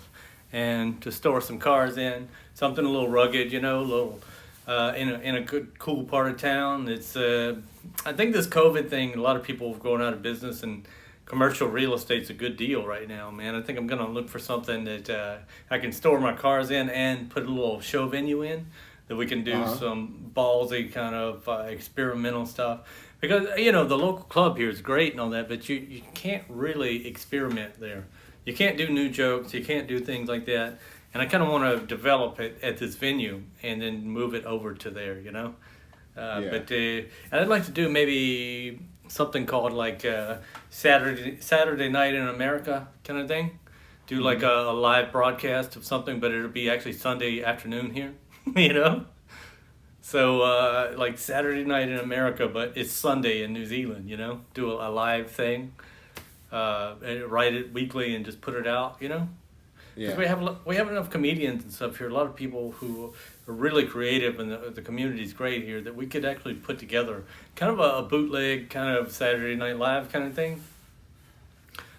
B: and to store some cars in. Something a little rugged, a little in a good, cool part of town. It's I think this COVID thing, a lot of people are going out of business, and commercial real estate's a good deal right now, man. I think I'm gonna look for something that I can store my cars in and put a little show venue in, that we can do some ballsy kind of experimental stuff. Because the local club here is great and all that, but you can't really experiment there. You can't do new jokes. You can't do things like that. And I kind of want to develop it at this venue and then move it over to there, But I'd like to do maybe something called like Saturday Night in America kind of thing. Do like a live broadcast of something, but it'll be actually Sunday afternoon here, So like Saturday Night in America, but it's Sunday in New Zealand, Do a live thing, and write it weekly and just put it out,
A: Yeah.
B: We have enough comedians and stuff here. A lot of people who are really creative, and the community's great here, that we could actually put together kind of a bootleg kind of Saturday Night Live kind of thing.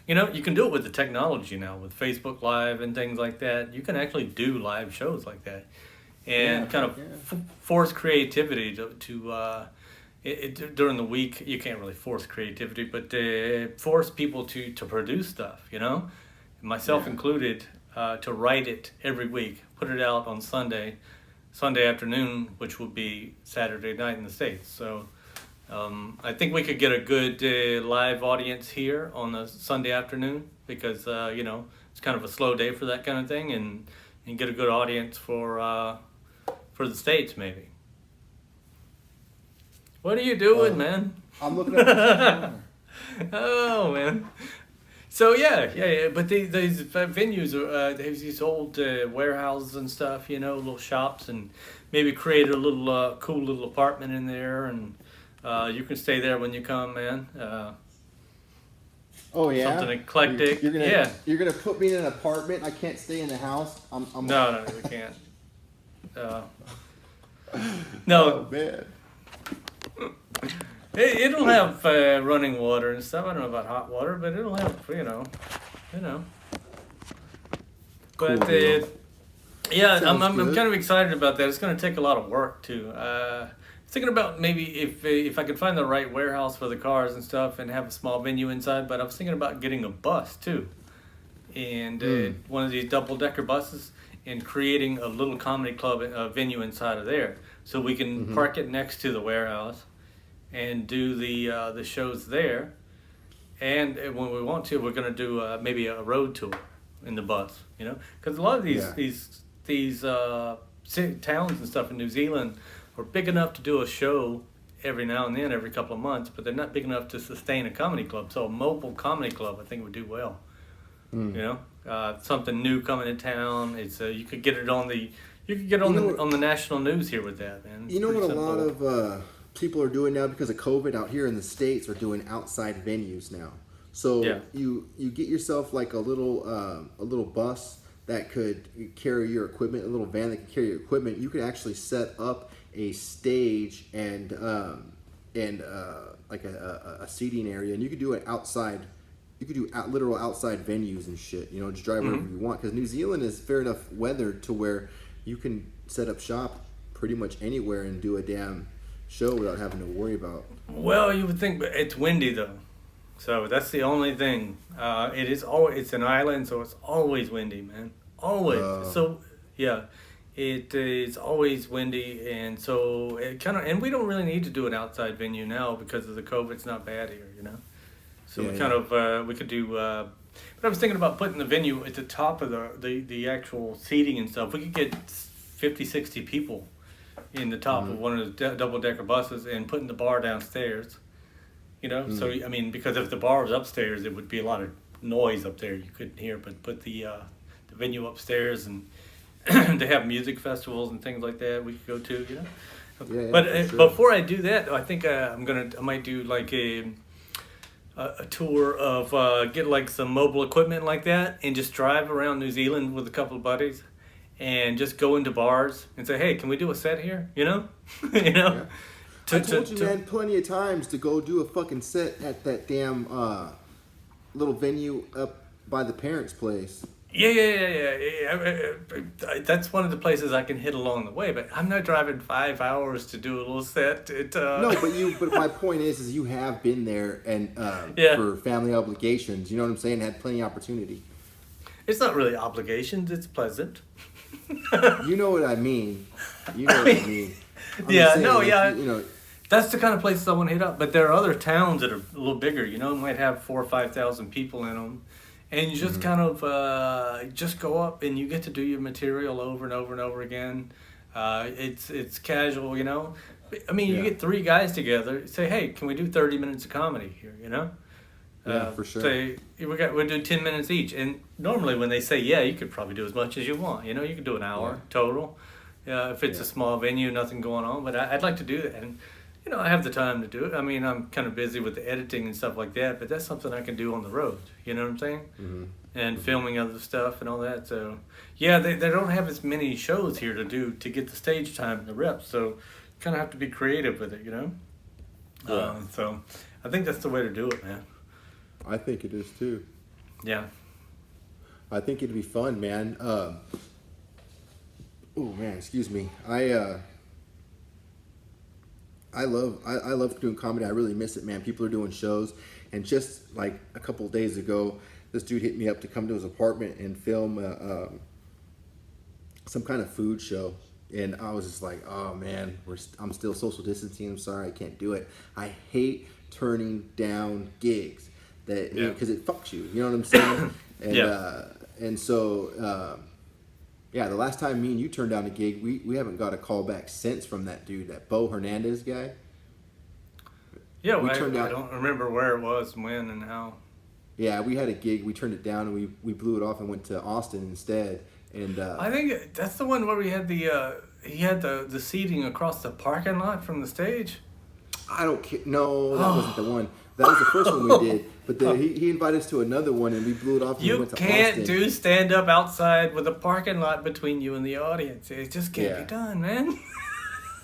B: You know, you can do it with the technology now, with Facebook Live and things like that. You can actually do live shows like that, and kind of force creativity during the week. You can't really force creativity, but force people to produce stuff. You know, myself included, to write it every week, put it out on Sunday afternoon, which would be Saturday night in the States. So. I think we could get a good live audience here on a Sunday afternoon because you know, it's kind of a slow day for that kind of thing, and get a good audience for the States maybe. What are you doing, man?
A: I'm looking at
B: Oh man. So yeah. But these venues are they have these old warehouses and stuff, you know, little shops, and maybe create a little cool little apartment in there, and you can stay there when you come, man.
A: Oh yeah,
B: something eclectic.
A: You're gonna put me in an apartment. I can't stay in the house.
B: No, we can't. No.
A: Oh man.
B: It'll have running water and stuff. I don't know about hot water, but it'll have, you know. But
A: Cool,
B: yeah, I'm
A: good.
B: kind of excited about that. It's going to take a lot of work too. Thinking about maybe if I could find the right warehouse for the cars and stuff and have a small venue inside. But I was thinking about getting a bus too, and one of these double-decker buses, and creating a little comedy club venue inside of there, so we can park it next to the warehouse and do the shows there. And when we want to, we're going to do maybe a road tour in the bus, you know, because a lot of these towns and stuff in New Zealand are big enough to do a show every now and then, every couple of months, but they're not big enough to sustain a comedy club. So a mobile comedy club, I think, would do well. You know, something new coming to town. It's you could get it on the on the national news here with that, man. It's
A: you know what
B: simple.
A: a lot of people are doing now because of COVID out here in the States are doing outside venues now. So you get yourself like a little bus that could carry your equipment, a little van that can carry your equipment. You could actually set up a stage and like a seating area, and you could do it outside. You could do literal outside venues and shit. You know, just drive wherever you want, because New Zealand is fair enough weather to where you can set up shop pretty much anywhere and do a damn show without having to worry about.
B: Well, you would think, but it's windy though, so that's the only thing. It's an island, so it's always windy, man. Always. So yeah, it is always windy, and so it kind of. And we don't really need to do an outside venue now because of the COVID. It's not bad here, you know. So we could do. But I was thinking about putting the venue at the top of the actual seating and stuff. We could get 50, 60 people in the top of one of the double-decker buses and putting the bar downstairs. You know, so I mean, because if the bar was upstairs, it would be a lot of noise up there you couldn't hear. But put the venue upstairs, and they have music festivals and things like that we could go to. You know, but before I do that, I think I might do like a tour of get like some mobile equipment like that and just drive around New Zealand with a couple of buddies and just go into bars and say, hey, can we do a set here? You know? you know?
A: Yeah. I told you, man, plenty of times to go do a fucking set at that damn little venue up by the parents' place.
B: Yeah. That's one of the places I can hit along the way, but I'm not driving 5 hours to do a little set.
A: No, but my point is you have been there and for family obligations. You know what I'm saying? Had plenty of opportunity.
B: It's not really obligations. It's pleasant.
A: You know what I mean. You know what I mean.
B: You know, that's the kind of places I want to hit up. But there are other towns that are a little bigger. You know, might have 4,000 or 5,000 people in them. And you just kind of just go up and you get to do your material over and over and over again. It's casual, you know. I mean, you get three guys together. Say, hey, can we do 30 minutes of comedy here? You know.
A: For sure.
B: Say we'll do 10 minutes each. And normally when they say you could probably do as much as you want. You know, you could do an hour total. If it's a small venue, nothing going on. But I'd like to do that. And you know, I have the time to do it. I mean, I'm kind of busy with the editing and stuff like that, but that's something I can do on the road. You know what I'm saying? And filming other stuff and all that. So, yeah, they don't have as many shows here to do to get the stage time and the reps. So, you kind of have to be creative with it, you know? So, I think that's the way to do it, man.
A: I think it is too.
B: Yeah.
A: I think it'd be fun, man. Oh man, excuse me. I love doing comedy. I really miss it, man. People are doing shows, and just like a couple of days ago, this dude hit me up to come to his apartment and film some kind of food show. And I was just like, oh man, I'm still social distancing. I'm sorry, I can't do it. I hate turning down gigs that because it fucks you. You know what I'm saying? And and so yeah, the last time me and you turned down a gig, we haven't got a call back since from that dude, that Bo Hernandez guy.
B: Yeah, I don't remember where it was, when, and how.
A: Yeah, we had a gig. We turned it down, and we blew it off and went to Austin instead. And
B: I think that's the one where we had he had the seating across the parking lot from the stage.
A: I don't care. No, that wasn't the one. That was the first one we did. But he invited us to another one, and we blew it off. And we went to Austin.
B: You can't do stand up outside with a parking lot between you and the audience. It just can't be done, man.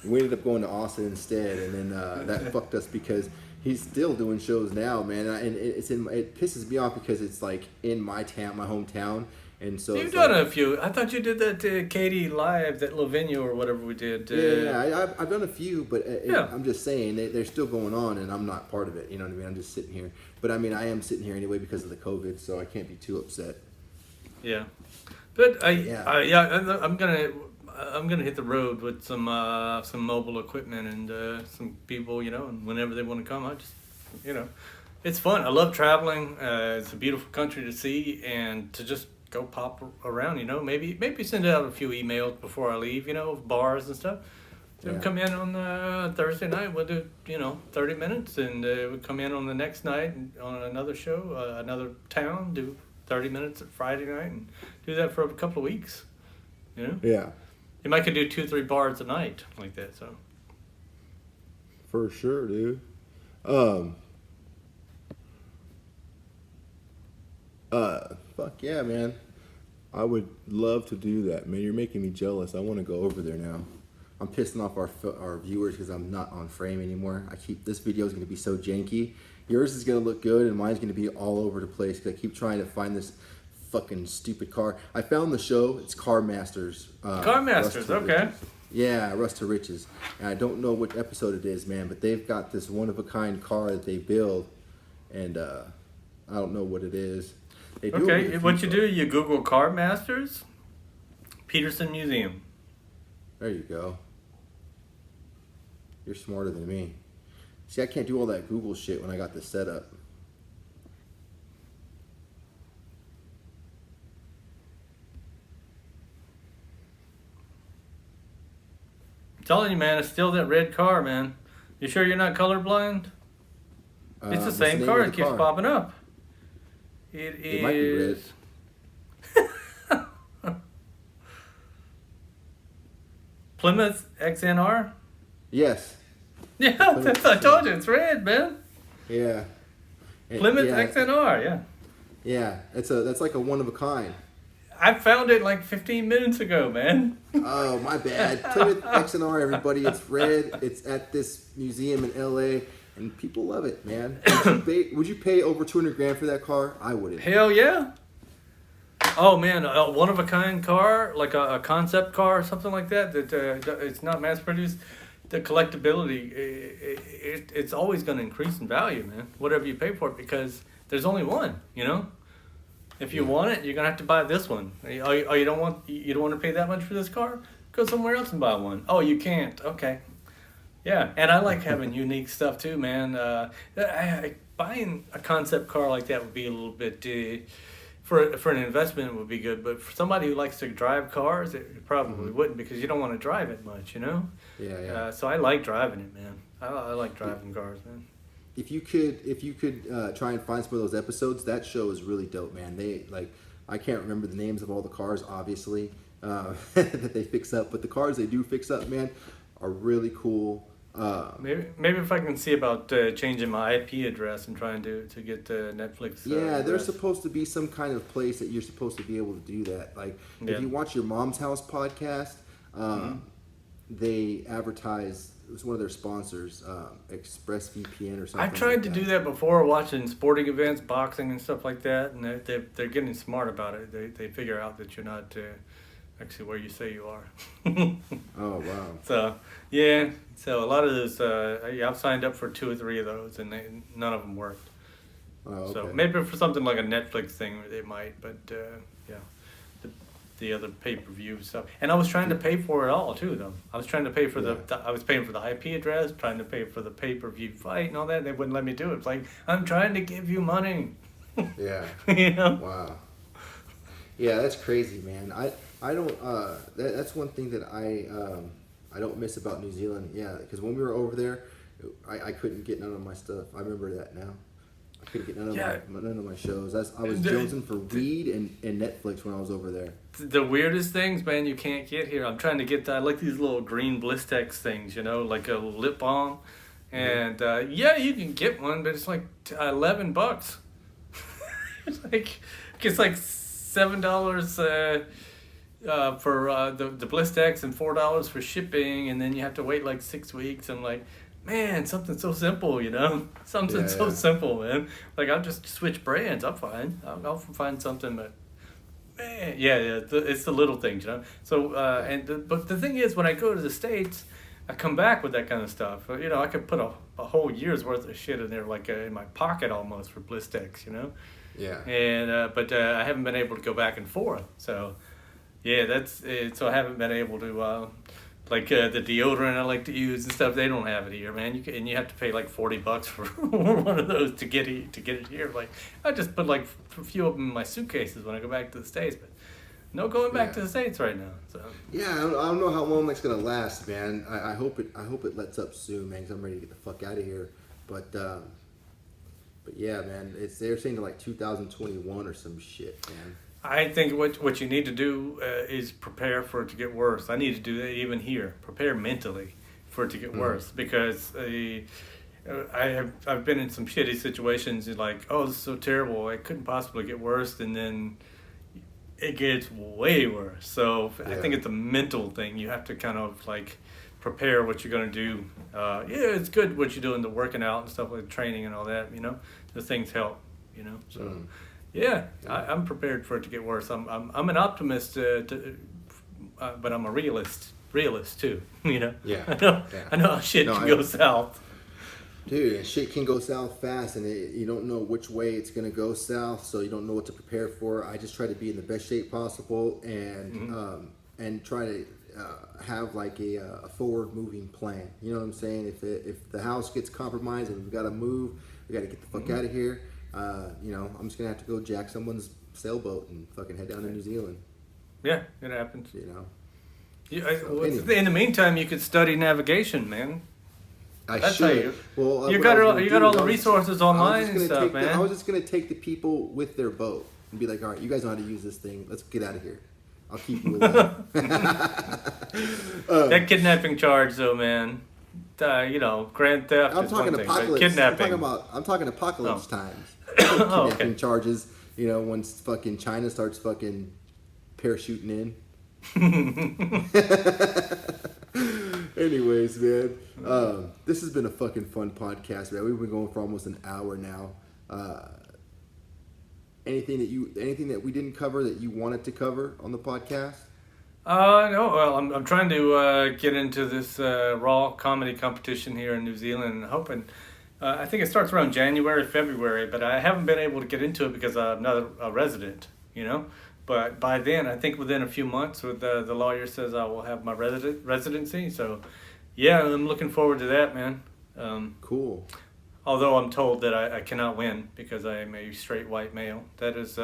A: We ended up going to Austin instead, and then that fucked us because he's still doing shows now, man. And it pisses me off because it's like in my town, my hometown. And so
B: you've done a few. I thought you did that Katie Live, that little venue or whatever we did.
A: I've done a few, but I'm just saying they're still going on, and I'm not part of it. You know what I mean? I'm just sitting here. But I mean, I am sitting here anyway because of the COVID, so I can't be too upset.
B: Yeah, but I'm gonna hit the road with some mobile equipment and some people, and whenever they want to come, I just, it's fun. I love traveling. It's a beautiful country to see and to just go pop around, maybe send out a few emails before I leave, of bars and stuff. We'll come in on Thursday night, we'll do, 30 minutes, and we'll come in on the next night on another show, another town, do 30 minutes at Friday night, and do that for a couple of weeks,
A: Yeah.
B: You might could do 2-3 bars a night like that, so.
A: For sure, dude. Fuck yeah, man. I would love to do that, man. You're making me jealous. I want to go over there now. I'm pissing off our viewers because I'm not on frame anymore. This video is going to be so janky. Yours is going to look good, and mine's going to be all over the place because I keep trying to find this fucking stupid car. I found the show. It's Car Masters.
B: Car Masters, okay.
A: Yeah, Rust to Riches. And I don't know what episode it is, man, but they've got this one-of-a-kind car that they build, and I don't know what it is.
B: Okay, what you do, you Google Car Masters, Peterson Museum.
A: There you go. You're smarter than me. See, I can't do all that Google shit when I got this set up.
B: I'm telling you, man, it's still that red car, man. You sure you're not colorblind? It's the same car that keeps popping up. It
A: might be red.
B: Plymouth XNR?
A: Yes.
B: Yeah, I told you, it's red, man.
A: Yeah.
B: Plymouth XNR, yeah.
A: Yeah, that's like a one of a kind.
B: I found it like 15 minutes ago, man.
A: Oh, my bad. Plymouth XNR, everybody. It's red. It's at this museum in LA. And people love it, man. Would you pay over $200,000 for that car? I wouldn't.
B: Hell yeah. Oh man, a one-of-a-kind car, like a concept car or something like that, it's not mass-produced. The collectability, it's always going to increase in value, man. Whatever you pay for it, because there's only one, If you want it, you're going to have to buy this one. Oh, you don't want to pay that much for this car? Go somewhere else and buy one. Oh, you can't. Okay. Yeah, and I like having unique stuff too, man. Buying a concept car like that would be a little bit, for an investment it would be good, but for somebody who likes to drive cars, it probably wouldn't, because you don't want to drive it much,
A: Yeah.
B: So I like driving it, man. I like driving cars, man.
A: If you could try and find some of those episodes, that show is really dope, man. I can't remember the names of all the cars, obviously, that they fix up, but the cars they do fix up, man, are really cool.
B: Maybe if I can see about changing my IP address and trying to get Netflix.
A: Yeah, there's supposed to be some kind of place that you're supposed to be able to do that. Like if you watch your Mom's House podcast, they advertise was one of their sponsors, ExpressVPN or something.
B: I've tried to do that before, watching sporting events, boxing and stuff like that, and they're getting smart about it. They figure out that you're not actually where you say you are.
A: Oh wow.
B: So yeah, so a lot of those, I've signed up for 2 or 3 of those, and none of them worked.
A: Oh, okay.
B: So maybe for something like a Netflix thing, they might, but yeah. The other pay-per-view stuff, and I was trying to pay for it all too. Though I was trying to pay for I was paying for the IP address, trying to pay for the pay-per-view fight and all that. They wouldn't let me do it. It's like, I'm trying to give you money.
A: Yeah.
B: You know.
A: Wow. Yeah, that's crazy, man. I don't. That's one thing that I don't miss about New Zealand. Yeah, because when we were over there, I couldn't get none of my stuff. I remember that now. I couldn't get none of my shows. I was jonesing for weed and Netflix when I was over there.
B: The weirdest things, man, you can't get here. I'm trying to get I like these little green Blistex things, you know, like a lip balm. And yeah, you can get one, but it's like $11. it's like $7 for the Blistex and $4 for shipping, and then you have to wait like 6 weeks. I'm like, man, something so simple, you know? Something so simple, man. Like, I'll just switch brands. I'm fine. I'll find something, but man, it's the little things, you know? So, but the thing is, when I go to the States, I come back with that kind of stuff. You know, I could put a whole year's worth of shit in there, like in my pocket almost for Blistex, you know?
A: Yeah.
B: And, but I haven't been able to go back and forth. So, yeah, that's it. So I haven't been able to, like the deodorant I like to use and stuff, they don't have it here, man. You have to pay like $40 for one of those to get it here. Like, I just put like a few of them in my suitcases when I go back to the States, but no going back to the States right now. So
A: yeah, I don't know how long that's gonna last, man. I hope it lets up soon, man, because I'm ready to get the fuck out of here. But yeah, man, they're saying to like 2021 or some shit, man.
B: I think what you need to do is prepare for it to get worse. I need to do that even here. Prepare mentally for it to get worse, because I've been in some shitty situations. You're like, oh, this is so terrible. It couldn't possibly get worse, and then it gets way worse. So I think it's a mental thing. You have to kind of like prepare what you're gonna do. Yeah, it's good what you're doing, the working out and stuff like training and all that. You know, the things help. You know, so. Yeah, I'm prepared for it to get worse. I'm an optimist, but I'm a realist too. You know.
A: Yeah.
B: I know how shit can go south.
A: Dude, shit can go south fast, and you don't know which way it's gonna go south, so you don't know what to prepare for. I just try to be in the best shape possible, and try to have like a forward moving plan. You know what I'm saying? If the house gets compromised and we've got to move, we got to get the fuck out of here. You know, I'm just gonna have to go jack someone's sailboat and fucking head down to New Zealand.
B: Yeah, it happens.
A: You know.
B: In the meantime, you could study navigation, man.
A: I should.
B: Well, you got all the resources online and stuff, man.
A: I was just gonna take the people with their boat and be like, all right, you guys know how to use this thing. Let's get out of here. I'll keep you alive.
B: That kidnapping charge, though, man. You know, grand theft.
A: I'm talking apocalypse.
B: Kidnapping.
A: I'm talking apocalypse times.
B: Kidnapping
A: charges. You know, when fucking China starts fucking parachuting in. Anyways, man, this has been a fucking fun podcast, man. We've been going for almost an hour now. Anything that we didn't cover that you wanted to cover on the podcast?
B: No. Well, I'm trying to get into this raw comedy competition here in New Zealand, and hoping. I think it starts around January, February, but I haven't been able to get into it because I'm not a resident, you know. But by then, I think within a few months, with the lawyer says I will have my residency. So, yeah, I'm looking forward to that, man.
A: Cool.
B: Although I'm told that I cannot win because I am a straight white male. That is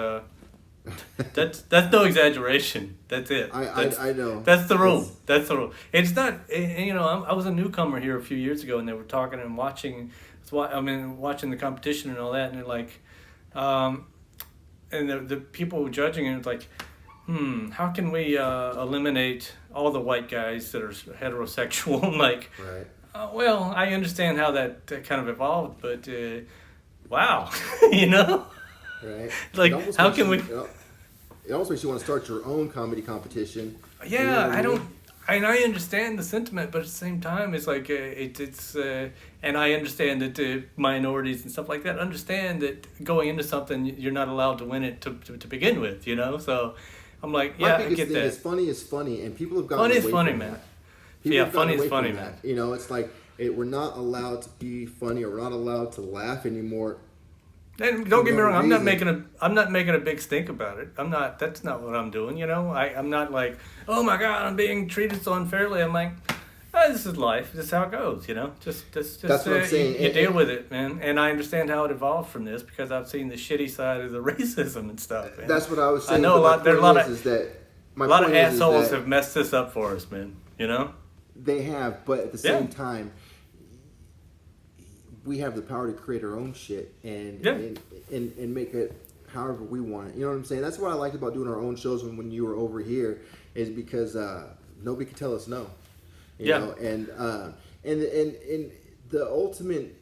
B: that's no exaggeration. That's it.
A: I know.
B: That's the rule. That's the rule. It's not. You know, I was a newcomer here a few years ago, and they were talking and watching. Watching the competition and all that, and they're like, and the people judging it, it's like, how can we eliminate all the white guys that are heterosexual? I'm like,
A: right.
B: Well, I understand how that kind of evolved, but wow, you know,
A: right?
B: Like, how can we?
A: It almost makes you want to start your own comedy competition.
B: Yeah, I And I understand the sentiment, but at the same time, it's like and I understand that the minorities and stuff like that understand that going into something, you're not allowed to win it to begin with, you know. So I'm like, yeah, I get that.
A: Funny is funny, and people have gotten
B: Funny
A: away
B: is funny,
A: from
B: man.
A: that. People
B: Yeah,
A: have gotten
B: funny
A: away
B: is funny,
A: from
B: man.
A: that. You know, it's like we're not allowed to be funny, or we're not allowed to laugh anymore.
B: And don't get me wrong, I'm not
A: reason.
B: making a big stink about it. I'm not. That's not what I'm doing. You know, I'm not like, oh my God, I'm being treated so unfairly. I'm like, oh, this is life. This is how it goes. You know, just
A: That's what I'm saying.
B: You deal with it, man. And I understand how it evolved from this because I've seen the shitty side of the racism and stuff. Man.
A: That's what I was saying.
B: I know a lot. There are a lot of assholes
A: that
B: have messed this up for us, man. You know.
A: they have, but at the same time, we have the power to create our own shit and make it however we want it. You know what I'm saying? That's what I liked about doing our own shows when you were over here, is because nobody could tell us no. You know, and the ultimate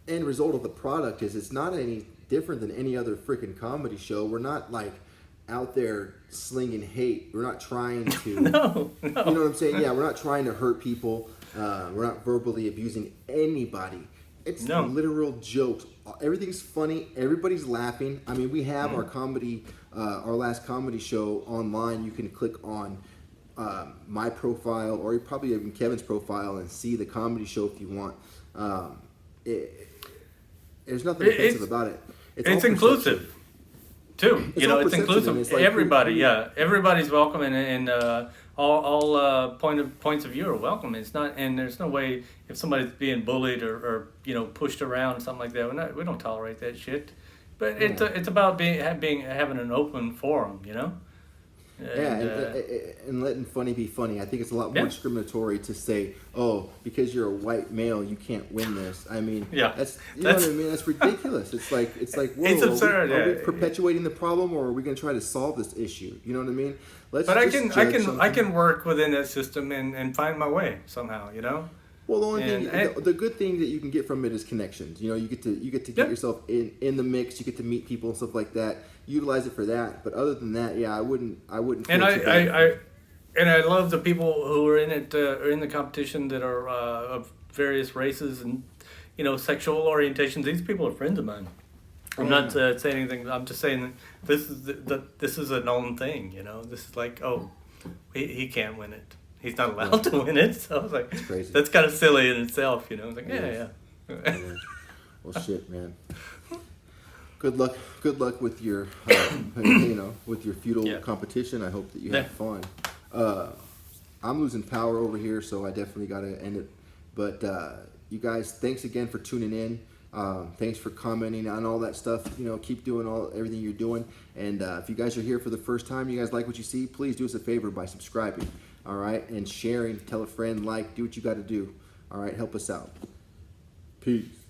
A: end result of the product is it's not any different than any other freaking comedy show. We're not like out there slinging hate. We're not trying to.
B: No.
A: You know what I'm saying? Yeah, we're not trying to hurt people. We're not verbally abusing anybody. It's literal jokes. Everything's funny. Everybody's laughing. I mean, we have our comedy, our last comedy show online. You can click on my profile, or probably even Kevin's profile, and see the comedy show if you want. There's nothing offensive about it.
B: It's inclusive too. You know, it's inclusive. It's like everybody, everybody's welcome, and all points of view are welcome. It's not, and there's no way if somebody's being bullied or pushed around, something like that. We don't tolerate that shit. But it's about having an open forum, you know.
A: And letting funny be funny. I think it's a lot more discriminatory to say, oh, because you're a white male, you can't win this. I mean, that's know what I mean? That's ridiculous. It's like, whoa,
B: it's absurd.
A: Are we perpetuating the problem, or are we going to try to solve this issue? You know what I mean?
B: I can work within that system and find my way somehow. You know.
A: Well, the only thing, the good thing that you can get from it is connections. You know, you get to get yourself in the mix. You get to meet people and stuff like that. Utilize it for that. But other than that, I wouldn't.
B: And I love the people who are in it, are in the competition, that are of various races and sexual orientations. These people are friends of mine. I'm not saying anything. I'm just saying that this is a known thing. You know, this is like, oh, he can't win it. He's not allowed to win it. So I was like, that's kind of silly in itself, you know. I was like, yeah.
A: Well, shit, man. Good luck with your, with your feudal competition. I hope that you have fun. I'm losing power over here, so I definitely got to end it. But you guys, thanks again for tuning in. Thanks for commenting on all that stuff. Keep doing everything you're doing. And if you guys are here for the first time, you guys like what you see, please do us a favor by subscribing. All right, and sharing. Tell a friend, do what you got to do. All right, help us out. Peace.